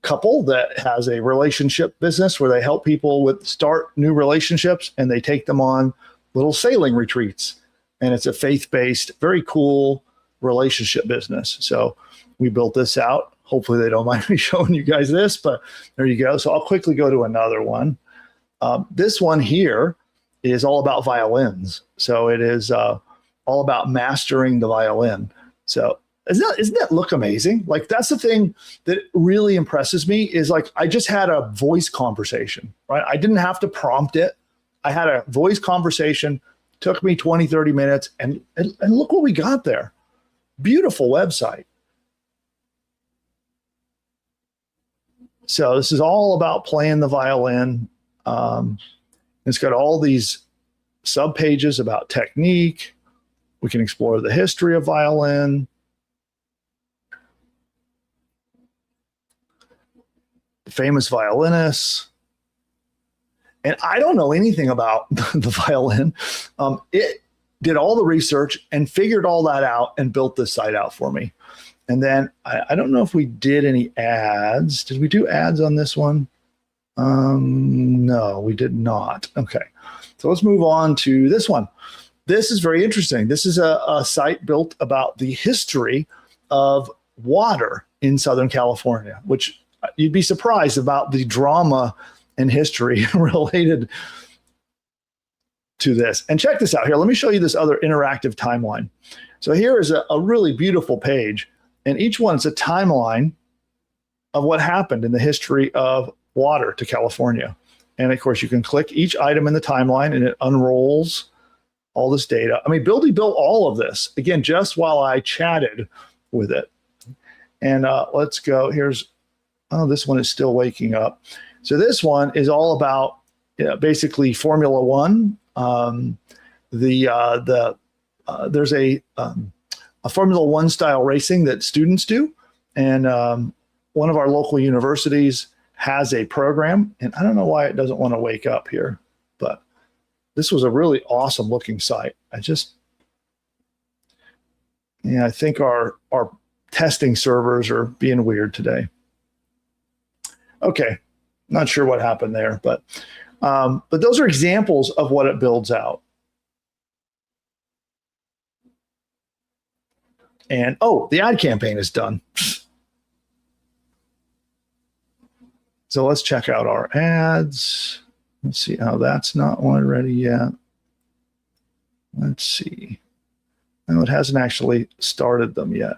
couple that has a relationship business where they help people start new relationships, and they take them on little sailing retreats. And it's a faith-based, very cool relationship business. So we built this out. Hopefully they don't mind me showing you guys this, but there you go. So I'll quickly go to another one. This one here is all about violins. So it is all about mastering the violin. So doesn't that look amazing? Like, that's the thing that really impresses me, is like, I just had a voice conversation, right? I didn't have to prompt it. I had a voice conversation, took me 20, 30 minutes, and look what we got there. Beautiful website. So this is all about playing the violin. It's got all these sub pages about technique. We can explore the history of violin. Famous violinists. And I don't know anything about the violin. It did all the research and figured all that out and built this site out for me. And then I don't know if we did any ads. Did we do ads on this one? No, we did not. Okay. So let's move on to this one. This is very interesting. This is a site built about the history of water in Southern California, which you'd be surprised about the drama and history related to this. And check this out here. Let me show you this other interactive timeline. So here is a really beautiful page, and each one is a timeline of what happened in the history of water to California. And of course, you can click each item in the timeline and it unrolls all this data. I mean, Buildy built all of this, again, just while I chatted with it. And let's go. This one is still waking up. So this one is all about basically Formula One. There's a Formula One style racing that students do. And one of our local universities has a program, and I don't know why it doesn't want to wake up here, but this was a really awesome looking site. I think our testing servers are being weird today. Okay, not sure what happened there, but those are examples of what it builds out. And the ad campaign is done. So let's check out our ads. Let's see how that's not one ready yet. Let's see. No, it hasn't actually started them yet.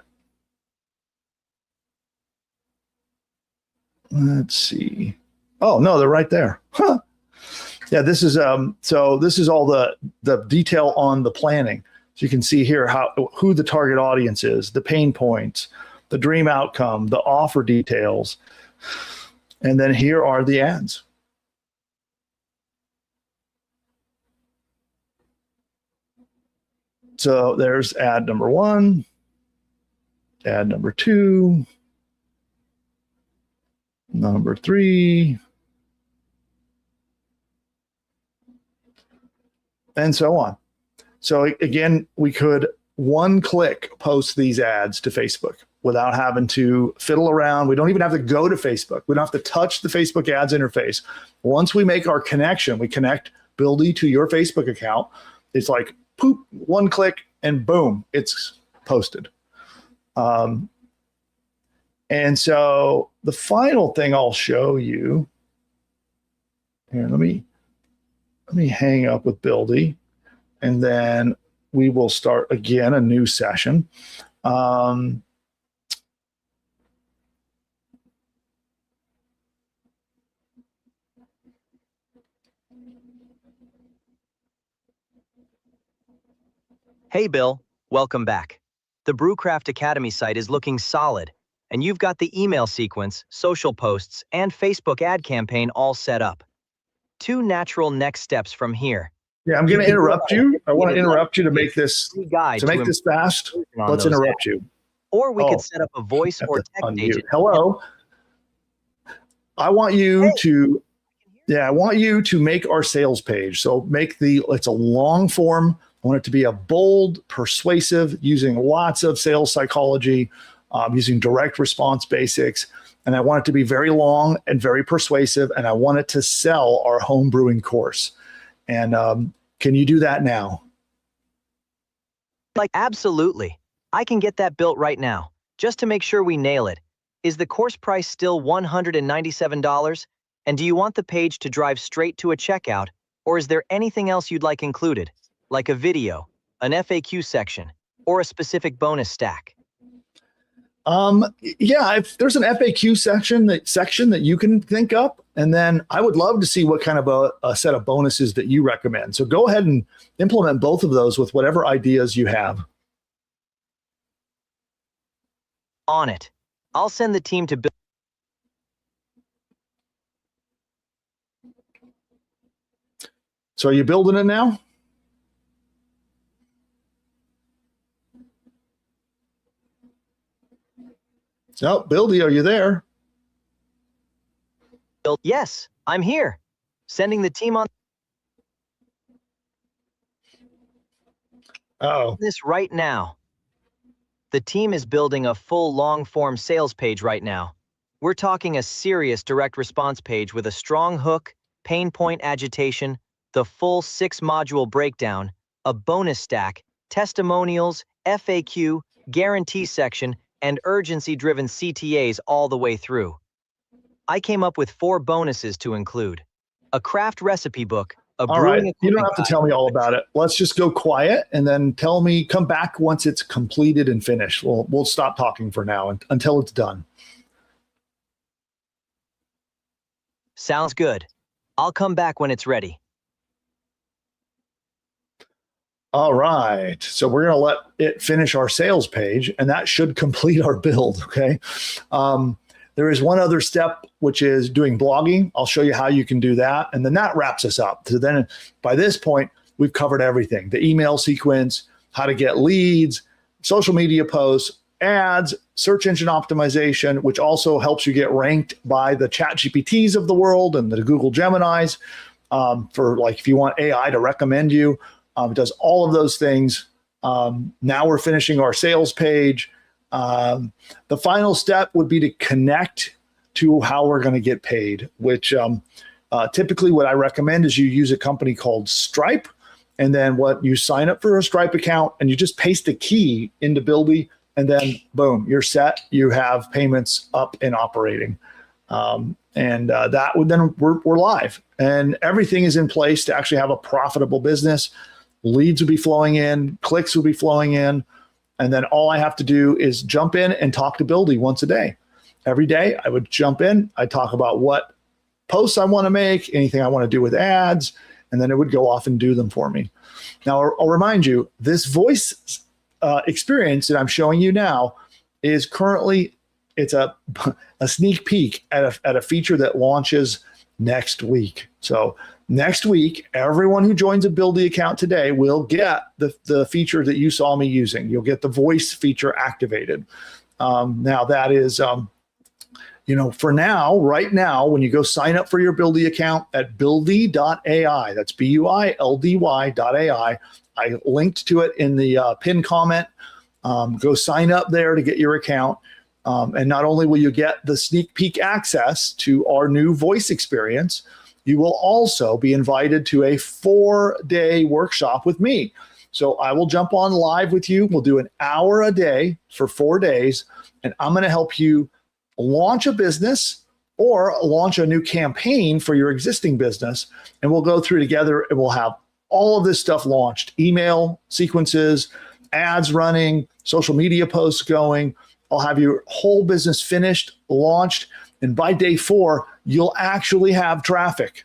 Let's see. Oh, no, they're right there. Huh. Yeah, this is so this is all the detail on the planning. So you can see here who the target audience is, the pain points, the dream outcome, the offer details. And then here are the ads. So there's ad number 1, ad number 2, number 3, and so on. So again, we could one click post these ads to Facebook. without having to fiddle around. We don't even have to go to Facebook. We don't have to touch the Facebook ads interface. Once we make our connection, we connect Buildy to your Facebook account. It's like poop, one click, and boom, it's posted. And so the final thing I'll show you here, let me hang up with Buildy, and then we will start again a new session. Hey, Bill, welcome back. The Brewcraft Academy site is looking solid, and you've got the email sequence, social posts, and Facebook ad campaign all set up. 2 natural next steps from here. Yeah, I'm going to interrupt you. I want to interrupt you to make this fast. Let's interrupt you. Or we could set up a voice or text agent. Hello. I want you to, I want you to make our sales page. So it's a long form. I want it to be a bold, persuasive, using lots of sales psychology, using direct response basics. And I want it to be very long and very persuasive. And I want it to sell our home brewing course. And can you do that now? Absolutely. I can get that built right now. Just to make sure we nail it. Is the course price still $197? And do you want the page to drive straight to a checkout? Or is there anything else you'd like included? Like a video, an FAQ section, or a specific bonus stack? Yeah, if there's an FAQ section that you can think up, and then I would love to see what kind of a set of bonuses that you recommend. So go ahead and implement both of those with whatever ideas you have. On it. I'll send the team to build. So are you building it now? Oh, Buildy, are you there? Yes, I'm here. Sending the team on this right now. The team is building a full long-form sales page right now. We're talking a serious direct response page with a strong hook, pain point agitation, the full 6-module breakdown, a bonus stack, testimonials, FAQ, guarantee section, and urgency-driven CTAs all the way through. I came up with 4 bonuses to include. A craft recipe book, a brewing. You don't have to tell me all about it. Let's just go quiet and then come back once it's completed and finished. We'll stop talking for now until it's done. Sounds good. I'll come back when it's ready. All right, so we're going to let it finish our sales page, and that should complete our build, okay? There is one other step, which is doing blogging. I'll show you how you can do that, and then that wraps us up. So then by this point, we've covered everything: the email sequence, how to get leads, social media posts, ads, search engine optimization, which also helps you get ranked by the ChatGPTs of the world and the Google Geminis for if you want AI to recommend you. It does all of those things. Now we're finishing our sales page. The final step would be to connect to how we're going to get paid, which typically what I recommend is you use a company called Stripe. And then you sign up for a Stripe account and you just paste a key into Buildy, and then boom, you're set. You have payments up and operating. That would then we're live, and everything is in place to actually have a profitable business. Leads will be flowing in, clicks will be flowing in, and then all I have to do is jump in and talk to Buildy once a day. Every day I would jump in, I'd talk about what posts I want to make, anything I want to do with ads, and then it would go off and do them for me. Now, I'll remind you, this voice experience that I'm showing you now is currently, it's a sneak peek at a feature that launches next week. So next week, everyone who joins a Buildy account today will get the feature that you saw me using. You'll get the voice feature activated. Now that is, for now, right now, when you go sign up for your Buildy account at buildy.ai, that's BUILDY.ai, I linked to it in the pinned comment. Go sign up there to get your account. And not only will you get the sneak peek access to our new voice experience, you will also be invited to a 4-day workshop with me. So I will jump on live with you. We'll do an hour a day for 4 days, and I'm going to help you launch a business or launch a new campaign for your existing business. And we'll go through together, and we'll have all of this stuff launched: email sequences, ads running, social media posts going. I'll have your whole business finished, launched, and by day 4, you'll actually have traffic.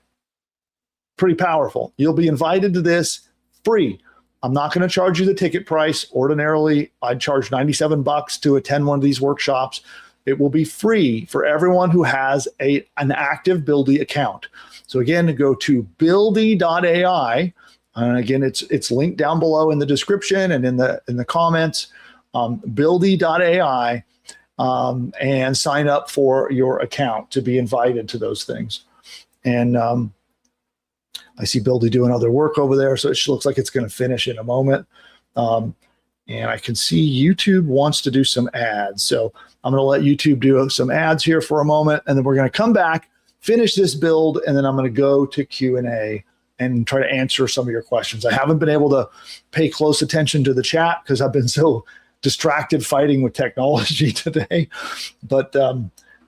Pretty powerful. You'll be invited to this free. I'm not going to charge you the ticket price. Ordinarily, I'd charge $97 to attend one of these workshops. It will be free for everyone who has an active Buildy account. So again, go to buildy.ai. And again, it's linked down below in the description and in the comments. Buildy.ai, and sign up for your account to be invited to those things. And I see Buildy doing other work over there, so it looks like it's going to finish in a moment. And I can see YouTube wants to do some ads. So I'm going to let YouTube do some ads here for a moment, and then we're going to come back, finish this build, and then I'm going to go to Q&A and try to answer some of your questions. I haven't been able to pay close attention to the chat because I've been so distracted fighting with technology today, but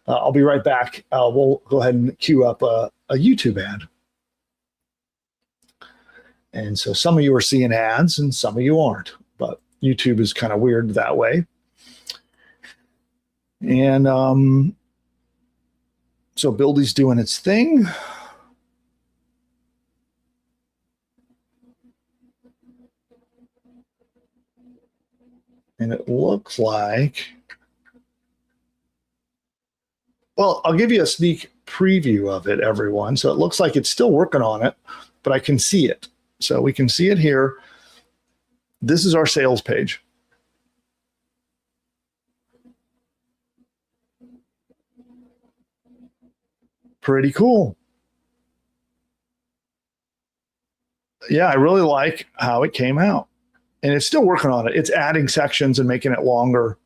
I'll be right back. We'll go ahead and queue up a YouTube ad. And so some of you are seeing ads and some of you aren't, but YouTube is kind of weird that way. And so Buildy's doing its thing. And it looks like, well, I'll give you a sneak preview of it, everyone. So it looks like it's still working on it, but I can see it. So we can see it here. This is our sales page. Pretty cool. Yeah, I really like how it came out. And it's still working on it. It's adding sections and making it longer,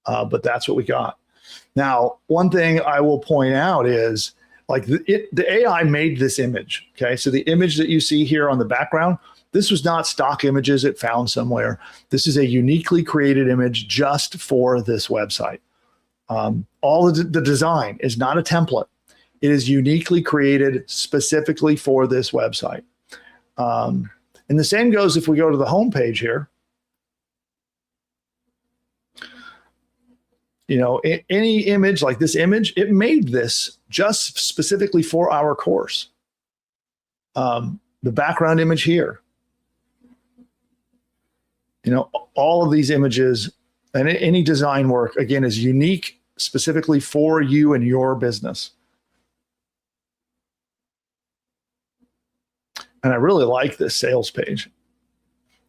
but that's what we got. Now, one thing I will point out is, like, the AI made this image, okay? So the image that you see here on the background, this was not stock images it found somewhere. This is a uniquely created image just for this website. All of the design is not a template. It is uniquely created specifically for this website. And the same goes if we go to the home page here. You know, any image like this image, it made this just specifically for our course. The background image here. You know, all of these images and any design work, again, is unique specifically for you and your business. And I really like this sales page.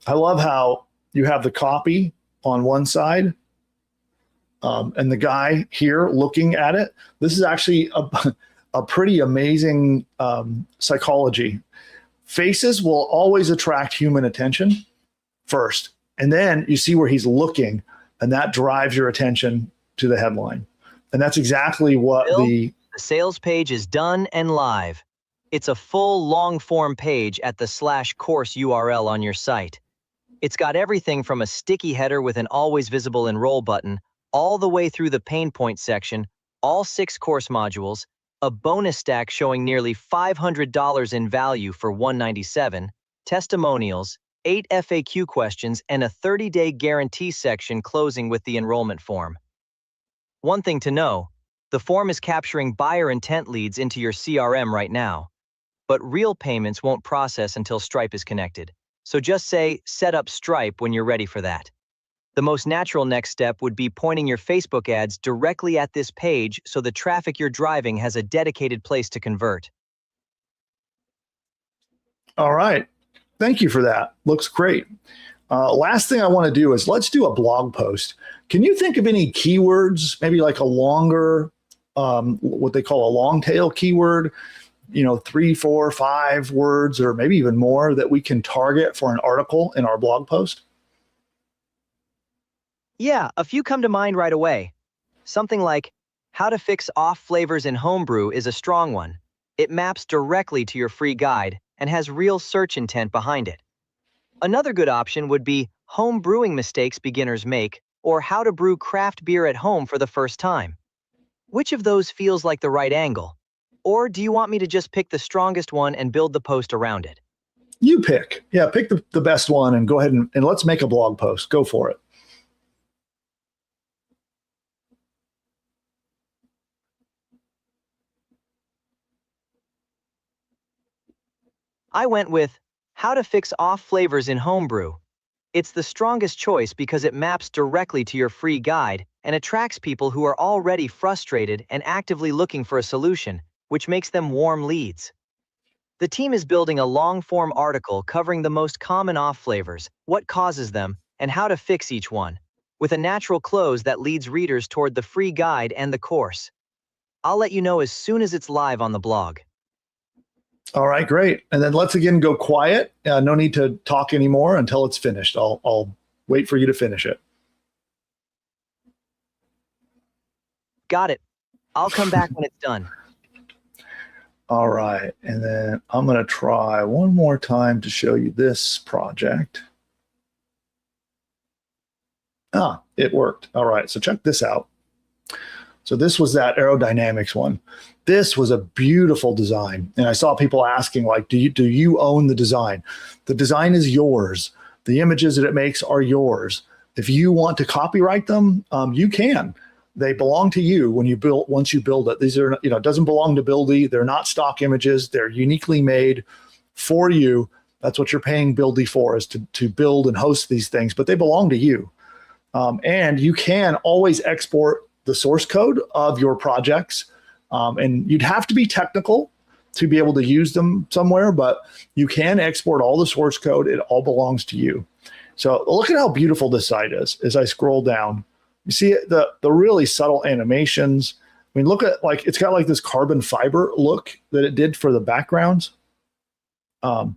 I love how you have the copy on one side and the guy here looking at it. This is actually a pretty amazing psychology. Faces will always attract human attention first. And then you see where he's looking, and that drives your attention to the headline. And that's exactly what Bill, the sales page is done and live. It's a full long-form page at the /course URL on your site. It's got everything from a sticky header with an always visible enroll button, all the way through the pain point section, all 6 course modules, a bonus stack showing nearly $500 in value for $197, testimonials, 8 FAQ questions, and a 30-day guarantee section closing with the enrollment form. One thing to know, the form is capturing buyer intent leads into your CRM right now. But real payments won't process until Stripe is connected. So just say, set up Stripe when you're ready for that. The most natural next step would be pointing your Facebook ads directly at this page so the traffic you're driving has a dedicated place to convert. All right. Thank you for that. Looks great. Last thing I want to do is let's do a blog post. Can you think of any keywords, maybe like a longer, what they call a long tail keyword, 3, 4, 5 words, or maybe even more that we can target for an article in our blog post? Yeah, a few come to mind right away. Something like, how to fix off flavors in homebrew is a strong one. It maps directly to your free guide and has real search intent behind it. Another good option would be home brewing mistakes beginners make, or how to brew craft beer at home for the first time. Which of those feels like the right angle? Or do you want me to just pick the strongest one and build the post around it? You pick. Yeah, pick the best one and go ahead and let's make a blog post. Go for it. I went with how to fix off flavors in homebrew. It's the strongest choice because it maps directly to your free guide and attracts people who are already frustrated and actively looking for a solution, which makes them warm leads. The team is building a long-form article covering the most common off flavors, what causes them, and how to fix each one, with a natural close that leads readers toward the free guide and the course. I'll let you know as soon as it's live on the blog. All right, great. And then let's again go quiet. No need to talk anymore until it's finished. I'll wait for you to finish it. Got it. I'll come back when it's done. All right. And then I'm going to try one more time to show you this project. Ah, it worked. All right. So check this out. So this was that aerodynamics one. This was a beautiful design. And I saw people asking, like, do you own the design? The design is yours. The images that it makes are yours. If you want to copyright them, you can. They belong to you once you build it. These are, it doesn't belong to Buildy. They're not stock images. They're uniquely made for you. That's what you're paying Buildy for, is to build and host these things, but they belong to you. And you can always export the source code of your projects. And you'd have to be technical to be able to use them somewhere, but you can export all the source code. It all belongs to you. So look at how beautiful this site is as I scroll down. You see the really subtle animations. I mean, look at, like, it's got like this carbon fiber look that it did for the backgrounds. And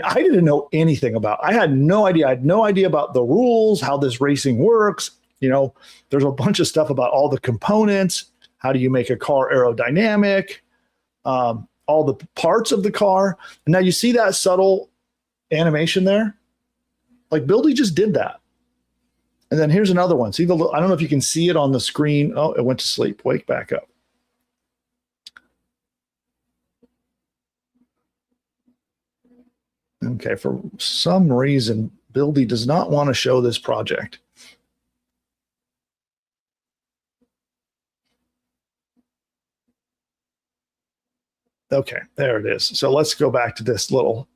I didn't know anything about, I had no idea. I had no idea about the rules, how this racing works. There's a bunch of stuff about all the components. How do you make a car aerodynamic? All the parts of the car. And now you see that subtle animation there? Like, Buildy just did that. And then here's another one. See I don't know if you can see it on the screen. Oh, it went to sleep. Wake back up. Okay, for some reason, Buildy does not want to show this project. Okay, there it is. So let's go back to this little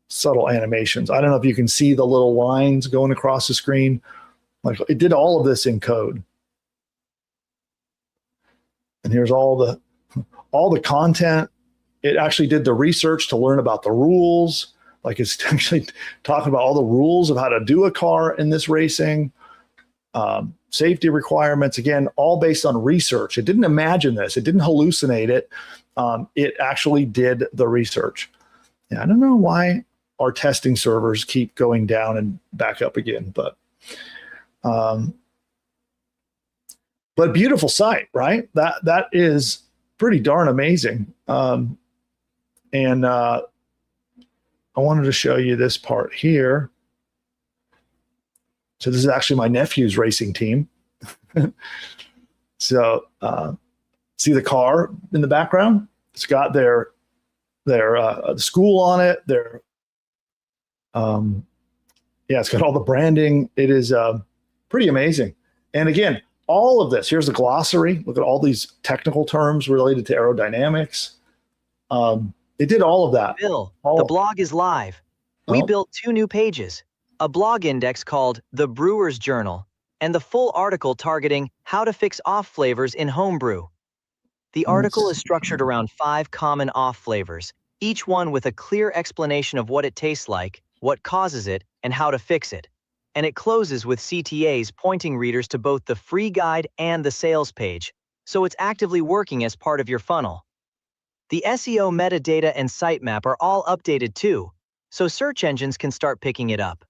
subtle animations. I don't know if you can see the little lines going across the screen. Like, it did all of this in code. And here's all the content. It actually did the research to learn about the rules. Like, it's actually talking about all the rules of how to do a car in this racing. Safety requirements, again, all based on research. It didn't imagine this. It didn't hallucinate it. It actually did the research. Yeah, I don't know why our testing servers keep going down and back up again, but beautiful site, right? That is pretty darn amazing. And I wanted to show you this part here. So this is actually my nephew's racing team. So see the car in the background? It's got their school on it. It's got all the branding. It is pretty amazing. And again, all of this, here's the glossary. Look at all these technical terms related to aerodynamics. They did all of that. Bill, the blog is live. We built 2 new pages, a blog index called The Brewer's Journal, and the full article targeting how to fix off flavors in homebrew. The article is structured around 5 common off flavors, each one with a clear explanation of what it tastes like, what causes it, and how to fix it. And it closes with CTAs pointing readers to both the free guide and the sales page, so it's actively working as part of your funnel. The SEO metadata and sitemap are all updated too, so search engines can start picking it up.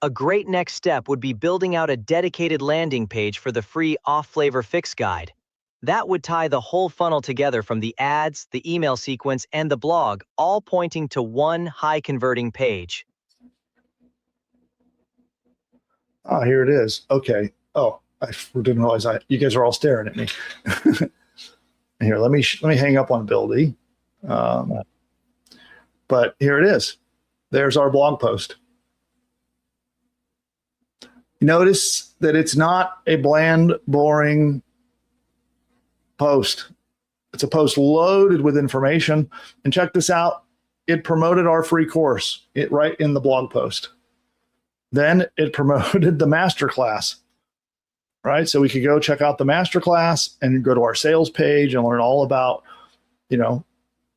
A great next step would be building out a dedicated landing page for the free off-flavor fix guide. That would tie the whole funnel together from the ads, the email sequence, and the blog, all pointing to one high-converting page. Oh, here it is. Okay. Oh, I didn't realize you guys are all staring at me. Here, let me hang up on Buildy. But here it is. There's our blog post. Notice that it's not a bland, boring post. It's a post loaded with information. And check this out. It promoted our free course right in the blog post. Then it promoted the masterclass, right? So we could go check out the masterclass and go to our sales page and learn all about,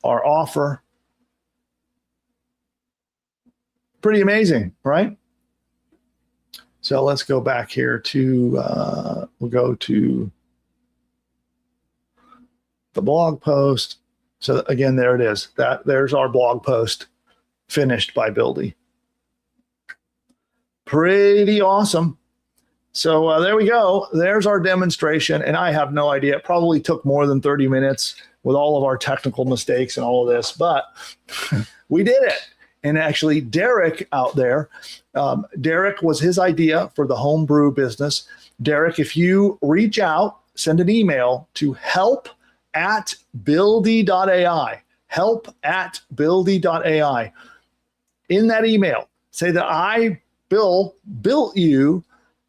our offer. Pretty amazing, right? So let's go back here to, we'll go to the blog post. So again, there it is. There's our blog post finished by Buildy. Pretty awesome. So there we go. There's our demonstration. And I have no idea. It probably took more than 30 minutes with all of our technical mistakes and all of this, but we did it. And actually, Derek out there, Derek was his idea for the homebrew business. Derek, if you reach out, send an email to help@buildy.ai, help@buildy.ai. In that email, say that Bill, built you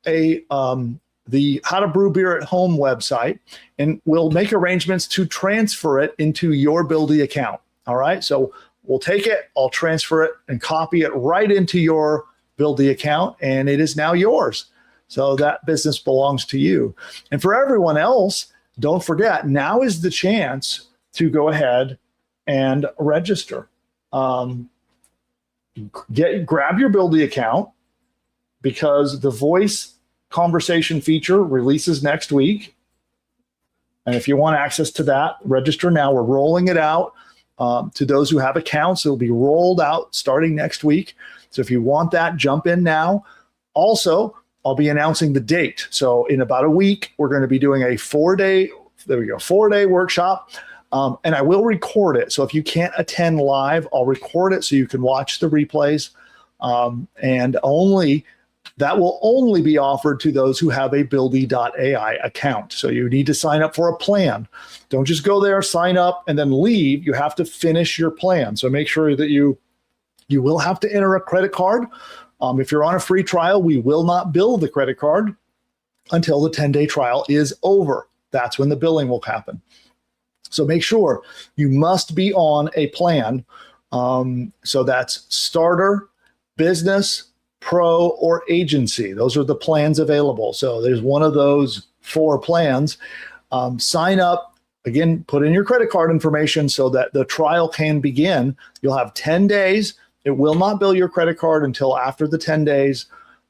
the How to Brew Beer at Home website, and we'll make arrangements to transfer it into your Buildy account. All right. So we'll take it, I'll transfer it and copy it right into your Buildy account, and it is now yours. So that business belongs to you. And for everyone else, don't forget, now is the chance to go ahead and register. Grab your Buildy account, because the voice conversation feature releases next week. And if you want access to that, register now. We're rolling it out to those who have accounts. It'll be rolled out starting next week. So if you want that, jump in now. Also, I'll be announcing the date. So in about a week, we're going to be doing a 4-day workshop. And I will record it. So if you can't attend live, I'll record it so you can watch the replays. And that will only be offered to those who have a Buildy.ai account. So you need to sign up for a plan. Don't just go there, sign up, and then leave. You have to finish your plan. So make sure that you will have to enter a credit card. If you're on a free trial, we will not bill the credit card until the 10-day trial is over. That's when the billing will happen. So make sure you must be on a plan. So that's starter, business, pro, or agency. Those are the plans available. So there's one of those 4 plans. Sign up, again, put in your credit card information so that the trial can begin. You'll have 10 days. It will not bill your credit card until after the 10 days.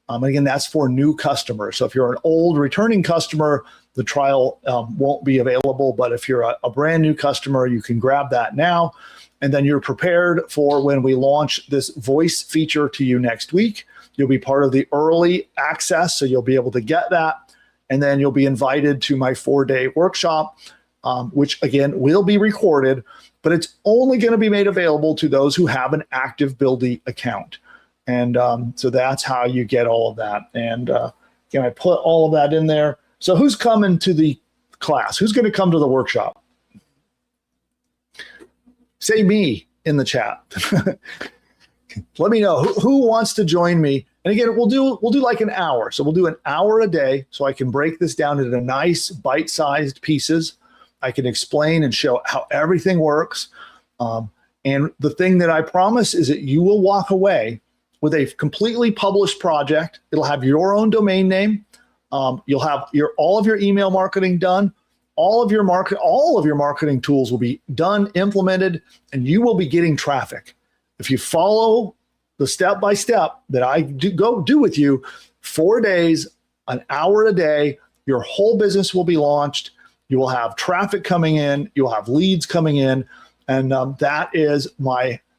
Again, that's for new customers. So if you're an old returning customer, the trial won't be available. But if you're a brand new customer, you can grab that now. And then you're prepared for when we launch this voice feature to you next week. You'll be part of the early access, so you'll be able to get that. And then you'll be invited to my 4-day workshop, which again will be recorded, but it's only going to be made available to those who have an active Buildy account. And so that's how you get all of that. And again, I put all of that in there. So who's coming to the class? Who's going to come to the workshop? Say me in the chat. Let me know who wants to join me. And again, we'll do like an hour. So we'll do an hour a day, so I can break this down into nice bite-sized pieces. I can explain and show how everything works. And the thing that I promise is that you will walk away with a completely published project. It'll have your own domain name. You'll have all of your email marketing done. All of your marketing tools will be done, implemented, and you will be getting traffic. If you follow the step-by-step that I do with you, 4 days, an hour a day, your whole business will be launched. You will have traffic coming in. You'll have leads coming in. And that is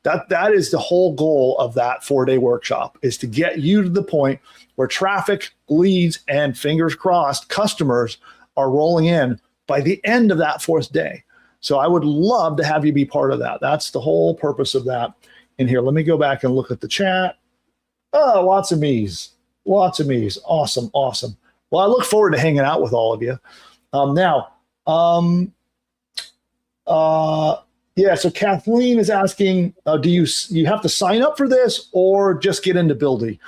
That is the whole goal of that 4-day workshop, is to get you to the point where traffic, leads, and fingers crossed, customers are rolling in by the end of that 4th day. So I would love to have you be part of that. That's the whole purpose of that in here. Let me go back and look at the chat. Oh, lots of me's. Lots of me's. Awesome, awesome. Well, I look forward to hanging out with all of you. Yeah, so Kathleen is asking, do you have to sign up for this or just get into Buildy?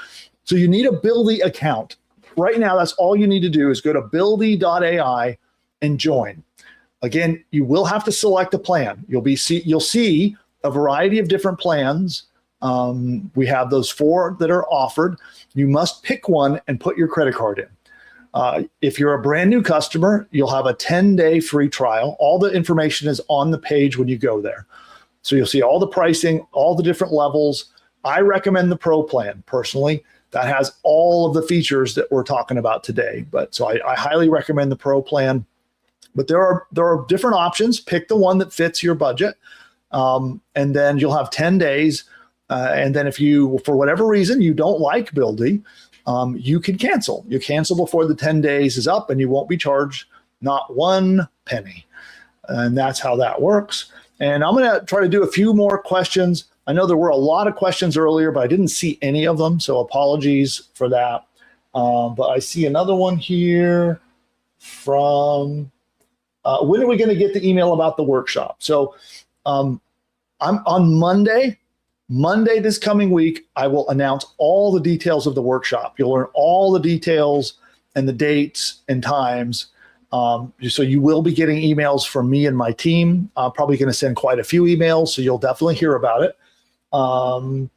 So you need a Buildy account. Right now, that's all you need to do is go to buildy.ai and join. Again, you will have to select a plan. You'll see a variety of different plans. We have those 4 that are offered. You must pick one and put your credit card in. If you're a brand new customer, you'll have a 10-day free trial. All the information is on the page when you go there. So you'll see all the pricing, all the different levels. I recommend the Pro plan personally. That has all of the features that we're talking about today. But so I highly recommend the Pro plan. But there are different options. Pick the one that fits your budget. And then you'll have 10 days. And then if you, for whatever reason, you don't like Buildy, you can cancel. You cancel before the 10 days is up and you won't be charged not 1 penny. And that's how that works. And I'm going to try to do a few more questions. I know there were a lot of questions earlier, but I didn't see any of them. So apologies for that. But I see another one here from, when are we going to get the email about the workshop? So I'm on Monday this coming week, I will announce all the details of the workshop. You'll learn all the details and the dates and times. So you will be getting emails from me and my team. I'm probably going to send quite a few emails, so you'll definitely hear about it. And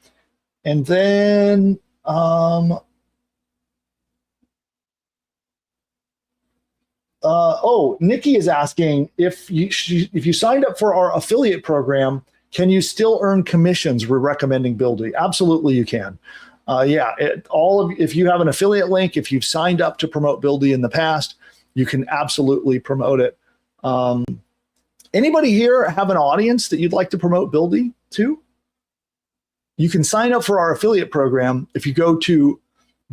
then Nikki is asking if you signed up for our affiliate program, can you still earn commissions? We're recommending Buildy. Absolutely, you can. If you have an affiliate link, if you've signed up to promote Buildy in the past, you can absolutely promote it. Anybody here have an audience that you'd like to promote Buildy to? You can sign up for our affiliate program if you go to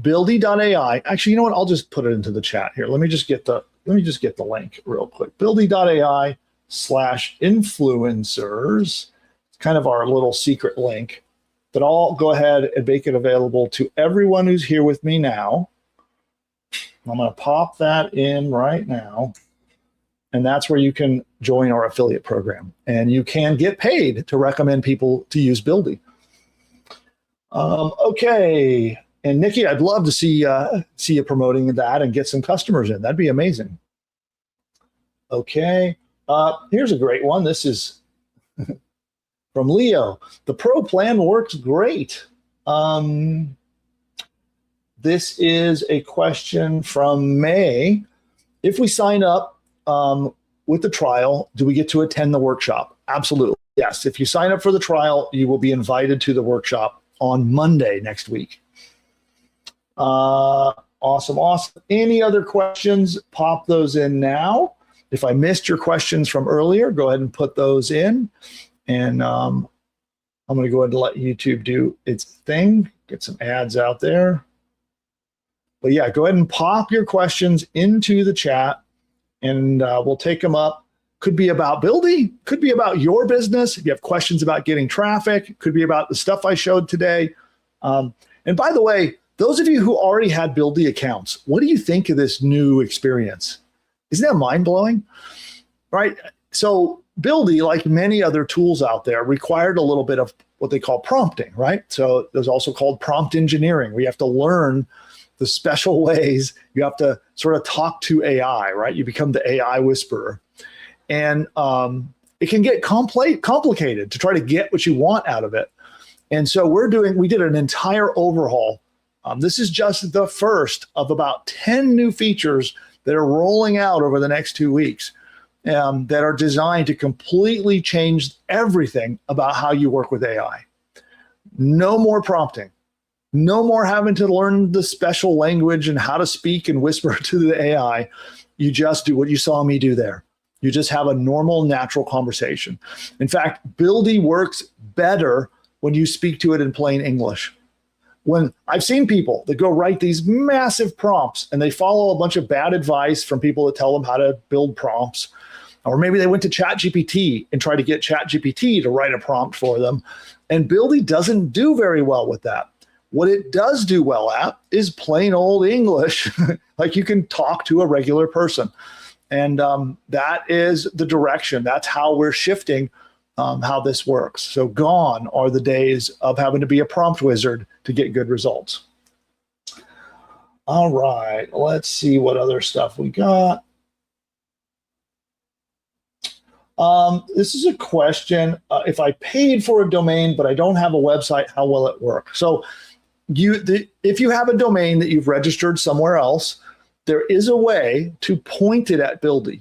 buildy.ai. Actually, you know what? I'll just put it into the chat here. Let me just get the link real quick. buildy.ai/influencers. Kind of our little secret link, but I'll go ahead and make it available to everyone who's here with me now. I'm going to pop that in right now, and that's where you can join our affiliate program, and you can get paid to recommend people to use Buildy. Okay, and Nikki, I'd love to see you promoting that and get some customers in. That'd be amazing. Okay, here's a great one. This is from Leo. The Pro plan works great. This is a question from May. If we sign up with the trial, do we get to attend the workshop? Absolutely. Yes. If you sign up for the trial, you will be invited to the workshop on Monday next week. Awesome. Any other questions? Pop those in now. If I missed your questions from earlier, go ahead and put those in. And I'm going to go ahead and let YouTube do its thing, get some ads out there. But yeah, go ahead and pop your questions into the chat and we'll take them up. Could be about Buildy, could be about your business. If you have questions about getting traffic, could be about the stuff I showed today. And by the way, those of you who already had Buildy accounts, what do you think of this new experience? Isn't that mind-blowing? Right? So Buildy, like many other tools out there, required a little bit of what they call prompting, right? So there's also called prompt engineering, where you have to learn the special ways you have to sort of talk to AI, right? You become the AI whisperer. And it can get complicated to try to get what you want out of it. And so we did an entire overhaul. This is just the first of about 10 new features that are rolling out over the next 2 weeks. That are designed to completely change everything about how you work with AI. No more prompting. No more having to learn the special language and how to speak and whisper to the AI. You just do what you saw me do there. You just have a normal, natural conversation. In fact, Buildy works better when you speak to it in plain English. When I've seen people that go write these massive prompts and they follow a bunch of bad advice from people that tell them how to build prompts, or maybe they went to ChatGPT and tried to get ChatGPT to write a prompt for them. And Buildy doesn't do very well with that. What it does do well at is plain old English, like you can talk to a regular person. And that is the direction. That's how we're shifting how this works. So gone are the days of having to be a prompt wizard to get good results. All right, let's see what other stuff we got. This is a question. If I paid for a domain, but I don't have a website, how will it work? So if you have a domain that you've registered somewhere else, there is a way to point it at Buildy.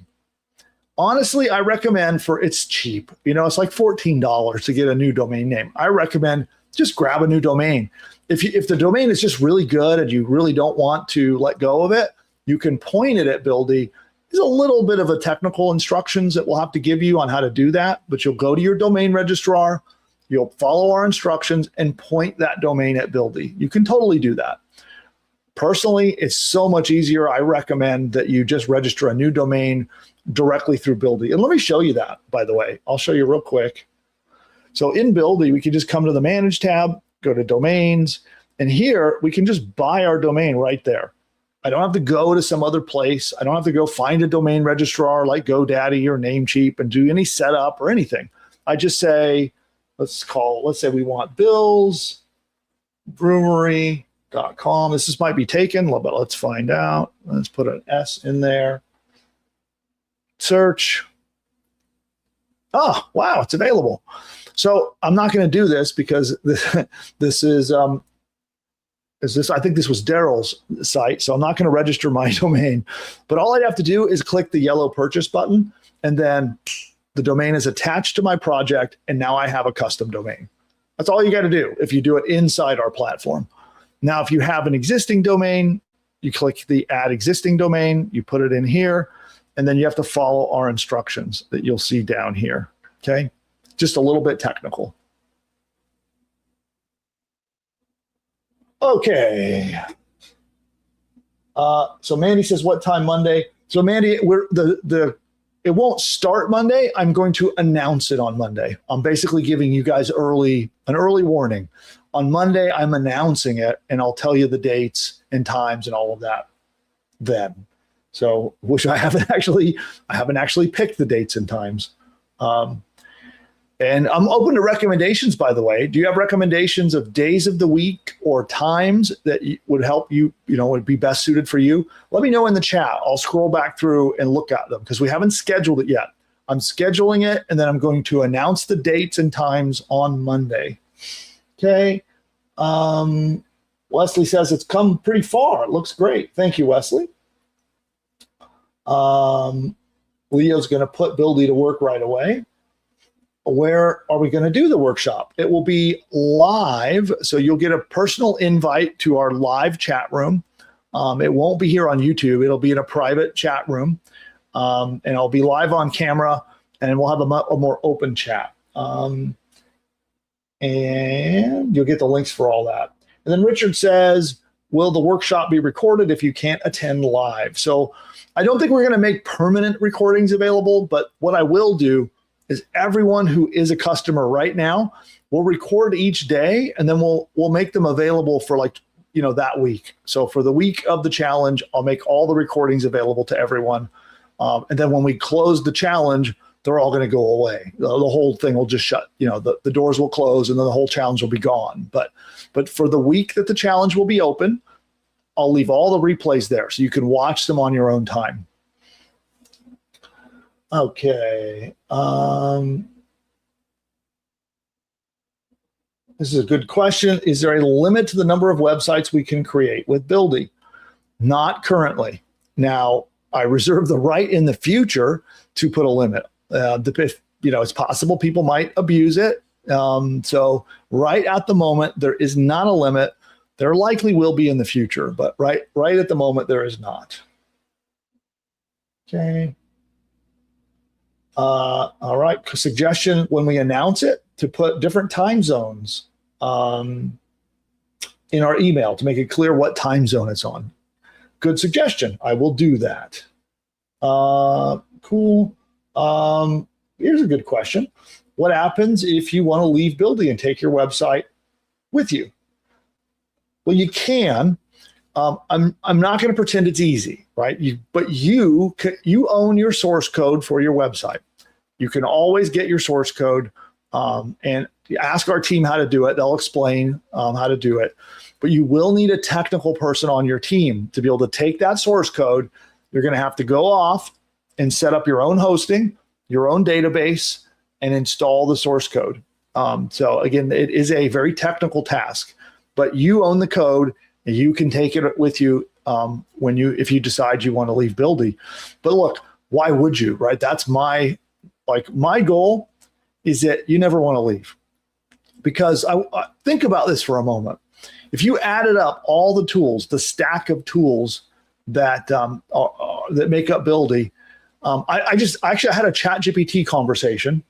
Honestly, I recommend it's cheap. It's like $14 to get a new domain name. I recommend just grab a new domain. If the domain is just really good and you really don't want to let go of it, you can point it at Buildy. There's a little bit of a technical instructions that we'll have to give you on how to do that, but you'll go to your domain registrar, you'll follow our instructions and point that domain at Buildy. You can totally do that. Personally, it's so much easier. I recommend that you just register a new domain directly through Buildy. And let me show you that, by the way. I'll show you real quick. So in Buildy, we can just come to the Manage tab, go to Domains, and here we can just buy our domain right there. I don't have to go to some other place. I don't have to go find a domain registrar like GoDaddy or Namecheap and do any setup or anything. I just say, let's say we want billsbrewery.com. This might be taken, but let's find out. Let's put an S in there. Search. Oh, wow, it's available. So I'm not going to do this because this is I think this was Daryl's site, so I'm not going to register my domain. But all I'd have to do is click the yellow purchase button, and then the domain is attached to my project, and now I have a custom domain. That's all you got to do if you do it inside our platform. Now, if you have an existing domain, you click the Add Existing Domain, you put it in here, and then you have to follow our instructions that you'll see down here, okay? Just a little bit technical. Okay. So Mandy says, what time Monday? So Mandy, it won't start Monday. I'm going to announce it on Monday. I'm basically giving you guys an early warning. On Monday, I'm announcing it, and I'll tell you the dates and times and all of that then. So I haven't actually picked the dates and times. And I'm open to recommendations, by the way. Do you have recommendations of days of the week or times that would help you, would be best suited for you? Let me know in the chat. I'll scroll back through and look at them because we haven't scheduled it yet. I'm scheduling it, and then I'm going to announce the dates and times on Monday. Okay. Wesley says it's come pretty far. It looks great. Thank you, Wesley. Leo's going to put Buildy to work right away. Where are we going to do the workshop? It will be live, so you'll get a personal invite to our live chat room. It won't be here on YouTube. It'll be in a private chat room, and I'll be live on camera, and we'll have a more open chat. And you'll get the links for all that. And then Richard says, will the workshop be recorded if you can't attend live? So I don't think we're going to make permanent recordings available, but what I will do is everyone who is a customer right now, we'll record each day, and then we'll make them available for that week. So for the week of the challenge, I'll make all the recordings available to everyone. And then when we close the challenge, they're all going to go away. The whole thing will just shut. The doors will close, and then the whole challenge will be gone. But for the week that the challenge will be open, I'll leave all the replays there so you can watch them on your own time. Okay. This is a good question. Is there a limit to the number of websites we can create with Buildy? Not currently. Now, I reserve the right in the future to put a limit. It's possible people might abuse it. So right at the moment, there is not a limit. There likely will be in the future, but right at the moment, there is not. Okay. All right. Suggestion when we announce it, to put different time zones in our email to make it clear what time zone it's on. Good suggestion. I will do that. Cool. Here's a good question. What happens if you want to leave Buildy and take your website with you? Well, you can. I'm not going to pretend it's easy, right? But you own your source code for your website. You can always get your source code and ask our team how to do it. They'll explain how to do it. But you will need a technical person on your team to be able to take that source code. You're going to have to go off and set up your own hosting, your own database, and install the source code. So again, it is a very technical task, but you own the code and you can take it with you if you decide you want to leave Buildy. But look, why would you, right? That's my goal is that you never want to leave. Because I think about this for a moment. If you added up all the tools, the stack of tools that make up Buildy, I actually had a ChatGPT conversation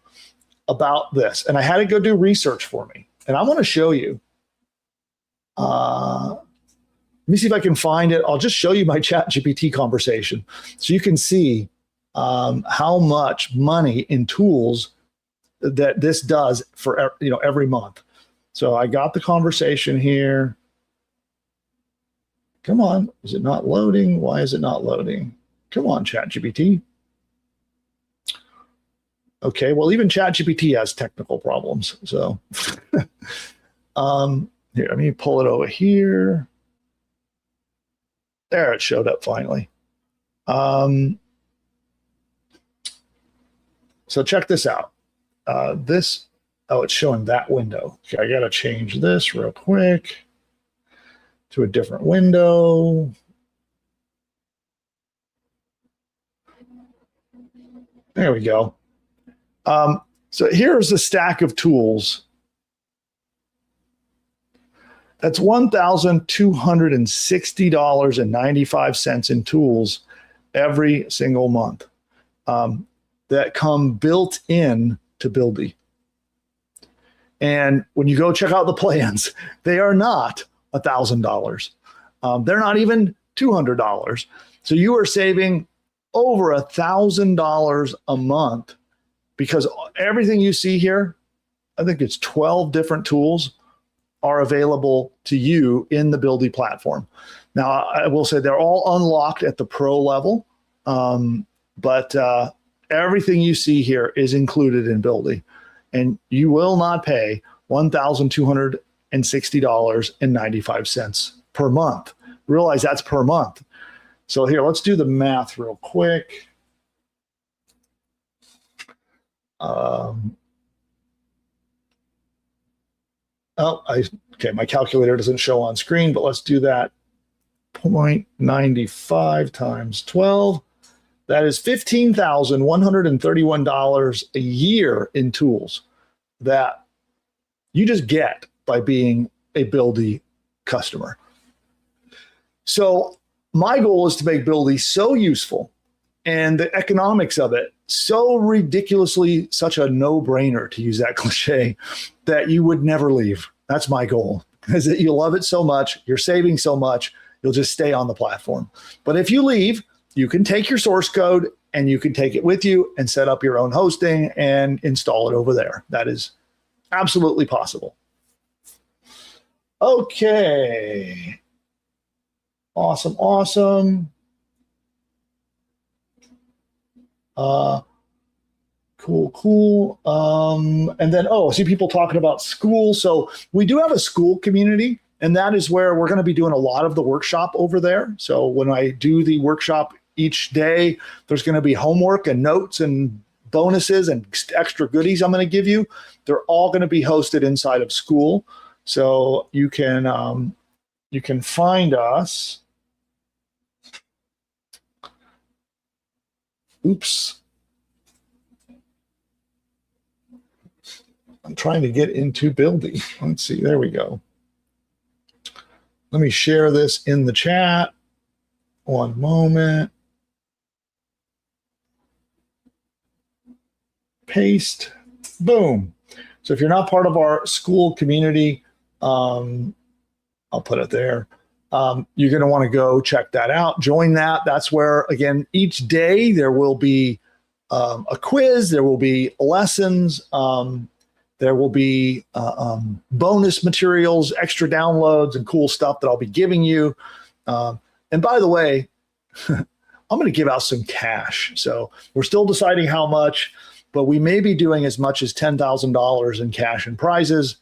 about this, and I had it go do research for me. And I want to show you. Let me see if I can find it. I'll just show you my ChatGPT conversation so you can see how much money in tools that this does for every month. So I got the conversation here. Come on, is it not loading? Why is it not loading? Come on, ChatGPT. Okay, well, even ChatGPT has technical problems. So here, let me pull it over here. There, it showed up finally. So check this out. It's showing that window. Okay, I got to change this real quick to a different window. There we go. So here's a stack of tools. That's $1,260.95 in tools every single month that come built in to Buildy. And when you go check out the plans, they are not $1,000. They're not even $200. So you are saving over $1,000 a month because everything you see here, I think it's 12 different tools, are available to you in the Buildy platform. Now, I will say they're all unlocked at the pro level, but everything you see here is included in Buildy, and you will not pay $1,260.95 per month. Realize that's per month. So here, let's do the math real quick. Okay, my calculator doesn't show on screen, but let's do that. 0.95 times 12. That is $15,131 a year in tools that you just get by being a Buildy customer. So my goal is to make Buildy so useful and the economics of it so ridiculously such a no-brainer, to use that cliche, that you would never leave. That's my goal, is that you love it so much, you're saving so much, you'll just stay on the platform. But if you leave, you can take your source code and you can take it with you and set up your own hosting and install it over there. That is absolutely possible. Okay. Awesome, awesome. Cool. And then, I see people talking about school. So we do have a school community, and that is where we're going to be doing a lot of the workshop over there. So when I do the workshop each day, there's going to be homework and notes and bonuses and extra goodies I'm going to give you. They're all going to be hosted inside of school. So you can find us. Oops. I'm trying to get into Buildy. Let's see. There we go. Let me share this in the chat. One moment. Paste. Boom. So if you're not part of our school community, I'll put it there. You're going to want to go check that out. Join that. That's where, again, each day there will be a quiz. There will be lessons. There will be bonus materials, extra downloads, and cool stuff that I'll be giving you. And by the way, I'm going to give out some cash. So we're still deciding how much, but we may be doing as much as $10,000 in cash and prizes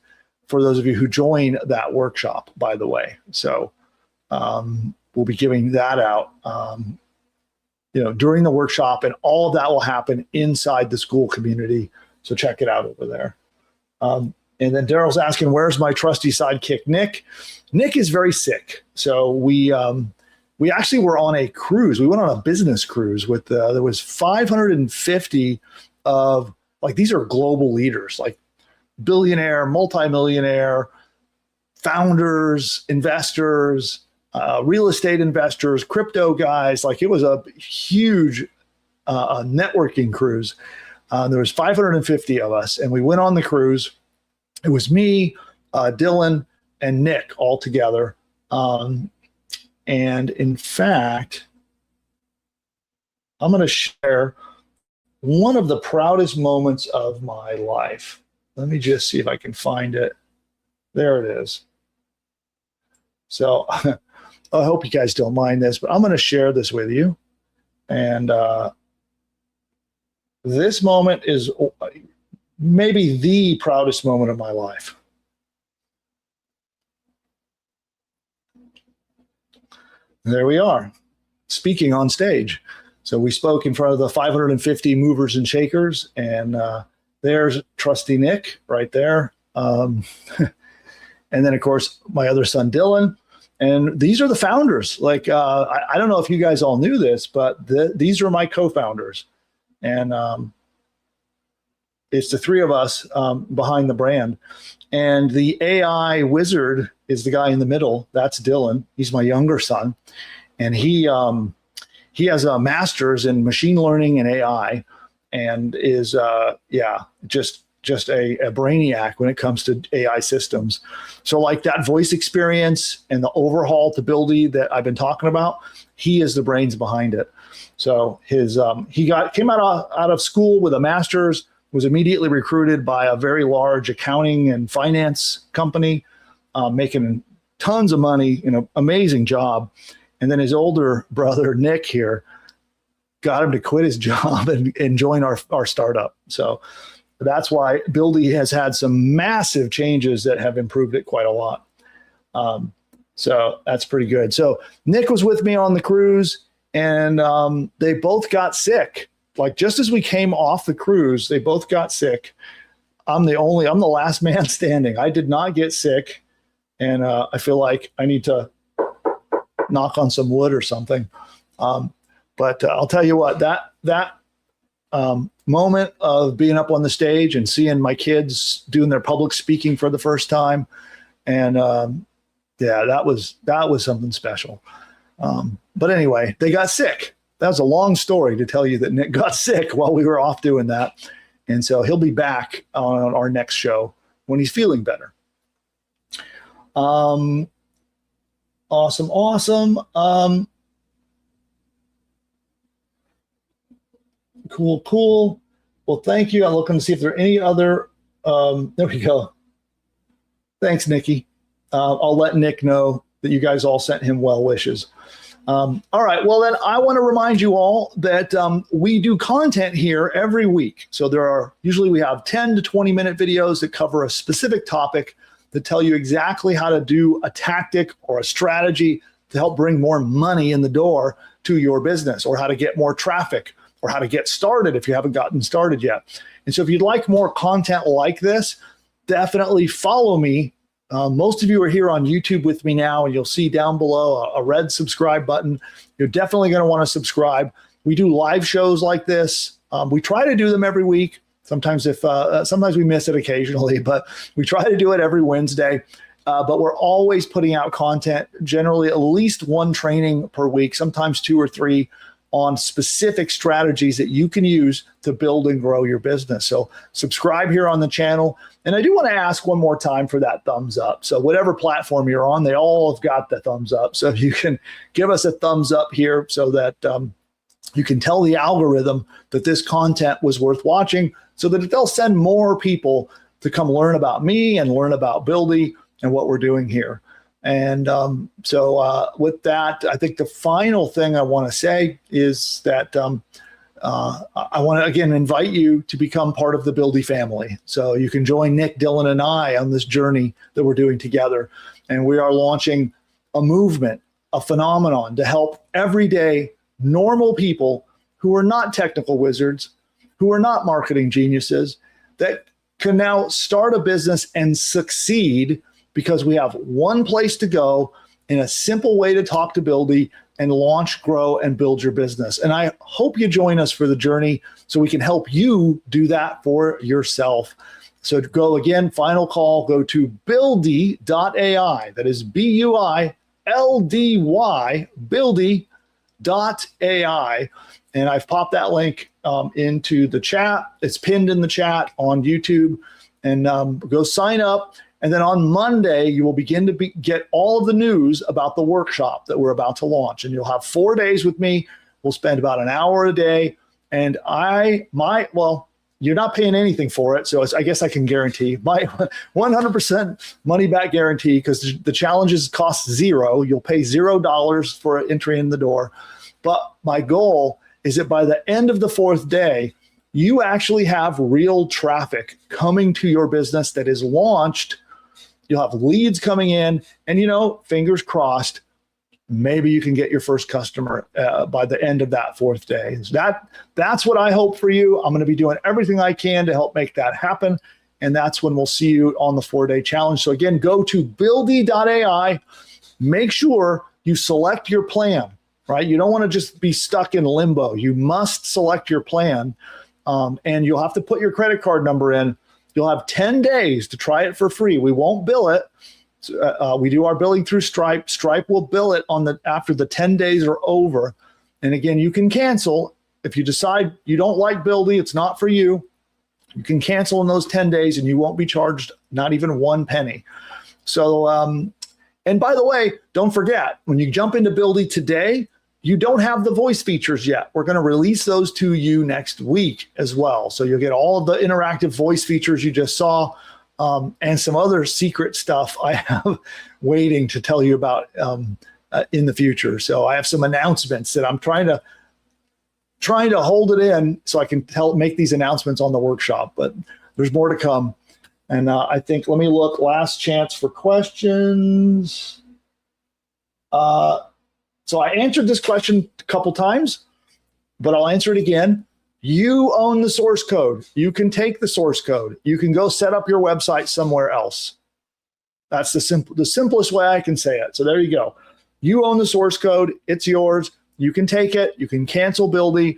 for those of you who join that workshop, by the way. So we'll be giving that out during the workshop, and all of that will happen inside the school community. So check it out over there. And then Daryl's asking, where's my trusty sidekick, Nick? Nick is very sick. So we actually were on a cruise. We went on a business cruise with, there was 550 of, like, these are global leaders, like billionaire, multimillionaire, founders, investors, real estate investors, crypto guys. Like, it was a huge networking cruise. There was 550 of us, and we went on the cruise. It was me, Dylan, and Nick all together. And in fact, I'm going to share one of the proudest moments of my life. Let me just see if I can find it. There it is. So I hope you guys don't mind this, but I'm going to share this with you. And this moment is maybe the proudest moment of my life. There we are, speaking on stage. So we spoke in front of the 550 movers and shakers, and there's trusty Nick right there. And then, of course, my other son, Dylan. And these are the founders. Like, I don't know if you guys all knew this, but these are my co-founders. And it's the three of us behind the brand. And the AI wizard is the guy in the middle. That's Dylan. He's my younger son. And he has a master's in machine learning and AI, and is, just a brainiac when it comes to AI systems. So like that voice experience and the overhaul to Buildy that I've been talking about, he is the brains behind it. So his came out of school with a master's, was immediately recruited by a very large accounting and finance company, making tons of money, amazing job. And then his older brother, Nick, here, got him to quit his job and join our startup. So that's why Buildy has had some massive changes that have improved it quite a lot. So that's pretty good. So Nick was with me on the cruise, and they both got sick. Like, just as we came off the cruise, they both got sick. I'm the last man standing. I did not get sick. And I feel like I need to knock on some wood or something. But I'll tell you what, that moment of being up on the stage and seeing my kids doing their public speaking for the first time, and that was something special. But anyway, they got sick. That was a long story to tell you that Nick got sick while we were off doing that. And so he'll be back on our next show when he's feeling better. Awesome. Cool. Well, thank you. I'm looking to see if there are any other, there we go. Thanks, Nikki. I'll let Nick know that you guys all sent him well wishes. All right. Well, then I want to remind you all that we do content here every week. So we have 10 to 20 minute videos that cover a specific topic that tell you exactly how to do a tactic or a strategy to help bring more money in the door to your business, or how to get more traffic, or how to get started if you haven't gotten started yet. And so if you'd like more content like this, definitely follow me. Most of you are here on YouTube with me now, and you'll see down below a red subscribe button. You're definitely going to want to subscribe. We do live shows like this. We try to do them every week. Sometimes we miss it occasionally, but we try to do it every Wednesday. But we're always putting out content, generally at least one training per week, sometimes 2 or 3 on specific strategies that you can use to build and grow your business. So subscribe here on the channel. And I do want to ask one more time for that thumbs up. So whatever platform you're on, they all have got the thumbs up. So if you can give us a thumbs up here so that you can tell the algorithm that this content was worth watching, so that they'll send more people to come learn about me and learn about Buildy and what we're doing here. And so with that, I think the final thing I want to say is that I want to, again, invite you to become part of the Buildy family. So you can join Nick, Dylan, and I on this journey that we're doing together. And we are launching a movement, a phenomenon to help everyday normal people who are not technical wizards, who are not marketing geniuses, that can now start a business and succeed because we have one place to go in a simple way to talk to Buildy and launch, grow, and build your business. And I hope you join us for the journey so we can help you do that for yourself. So to go again, final call, go to buildy.ai. That is BUILDY, buildy.ai. And I've popped that link into the chat. It's pinned in the chat on YouTube. And go sign up. And then on Monday, you will begin to get all of the news about the workshop that we're about to launch. And you'll have 4 days with me. We'll spend about an hour a day. And well, you're not paying anything for it. So I guess I can guarantee my 100% money back guarantee, because the challenges cost $0. You'll pay $0 for entry in the door. But my goal is that by the end of the 4th day, you actually have real traffic coming to your business that is launched. You'll have leads coming in, and fingers crossed, maybe you can get your first customer by the end of that 4th day. That's what I hope for you. I'm going to be doing everything I can to help make that happen. And that's when we'll see you on the 4-day challenge. So again, go to buildy.ai. Make sure you select your plan, right? You don't want to just be stuck in limbo. You must select your plan. And you'll have to put your credit card number in. You'll have 10 days to try it for free. We won't bill it. We do our billing through Stripe. Stripe will bill it after the 10 days are over. And again, you can cancel. If you decide you don't like Buildy, it's not for you, you can cancel in those 10 days and you won't be charged not even 1 penny. So, and by the way, don't forget, when you jump into Buildy today, you don't have the voice features yet. We're going to release those to you next week as well. So you'll get all of the interactive voice features you just saw, and some other secret stuff I have waiting to tell you about in the future. So I have some announcements that I'm trying to hold it in so I can make these announcements on the workshop, but there's more to come. And I think, let me look, last chance for questions. So I answered this question a couple times, but I'll answer it again. You own the source code. You can take the source code. You can go set up your website somewhere else. That's the simplest way I can say it. So there you go. You own the source code. It's yours. You can take it. You can cancel Buildy,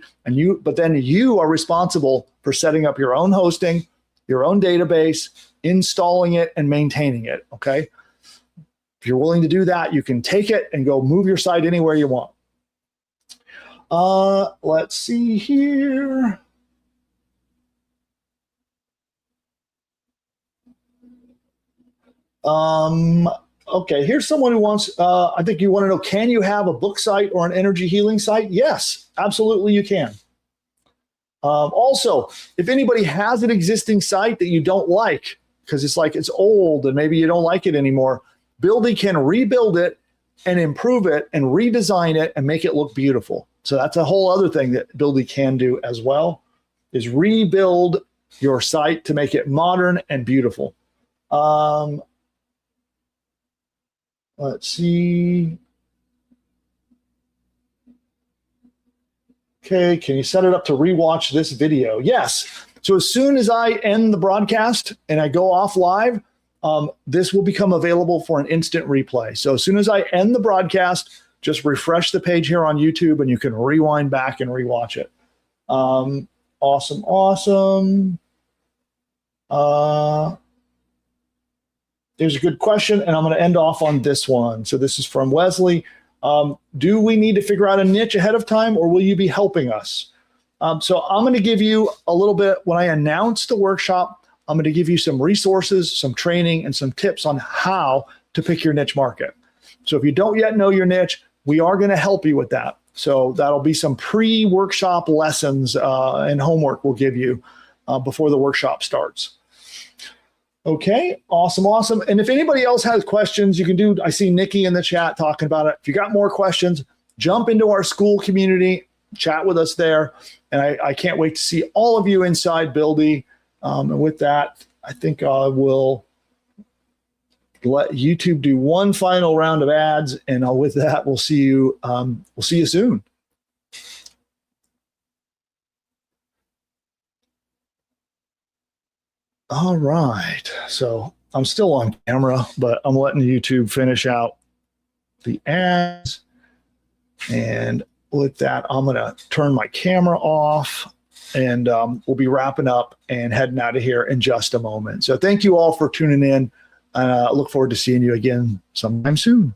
but then you are responsible for setting up your own hosting, your own database, installing it, and maintaining it. Okay. If you're willing to do that, you can take it and go move your site anywhere you want. Let's see here. Okay, here's someone who wants, I think you want to know, can you have a book site or an energy healing site? Yes, absolutely you can. Also, if anybody has an existing site that you don't like, because it's old and maybe you don't like it anymore, Buildy can rebuild it and improve it and redesign it and make it look beautiful. So that's a whole other thing that Buildy can do as well, is rebuild your site to make it modern and beautiful. Let's see. Okay, can you set it up to rewatch this video? Yes. So as soon as I end the broadcast and I go off live, this will become available for an instant replay. So as soon as I end the broadcast, just refresh the page here on YouTube and you can rewind back and rewatch it. Awesome. Here's a good question, and I'm going to end off on this one. So this is from Wesley. Do we need to figure out a niche ahead of time, or will you be helping us? So I'm going to give you a little bit, when I announce the workshop, I'm going to give you some resources, some training, and some tips on how to pick your niche market. So if you don't yet know your niche, we are going to help you with that. So that'll be some pre-workshop lessons and homework we'll give you before the workshop starts. Okay, awesome. And if anybody else has questions, you can do, I see Nikki in the chat talking about it. If you got more questions, jump into our school community, chat with us there. And I can't wait to see all of you inside Buildy. And with that, I think I will let YouTube do one final round of ads. And with that, we'll see you soon. All right, so I'm still on camera, but I'm letting YouTube finish out the ads. And with that, I'm gonna turn my camera off, and we'll be wrapping up and heading out of here in just a moment. So thank you all for tuning in. I look forward to seeing you again sometime soon.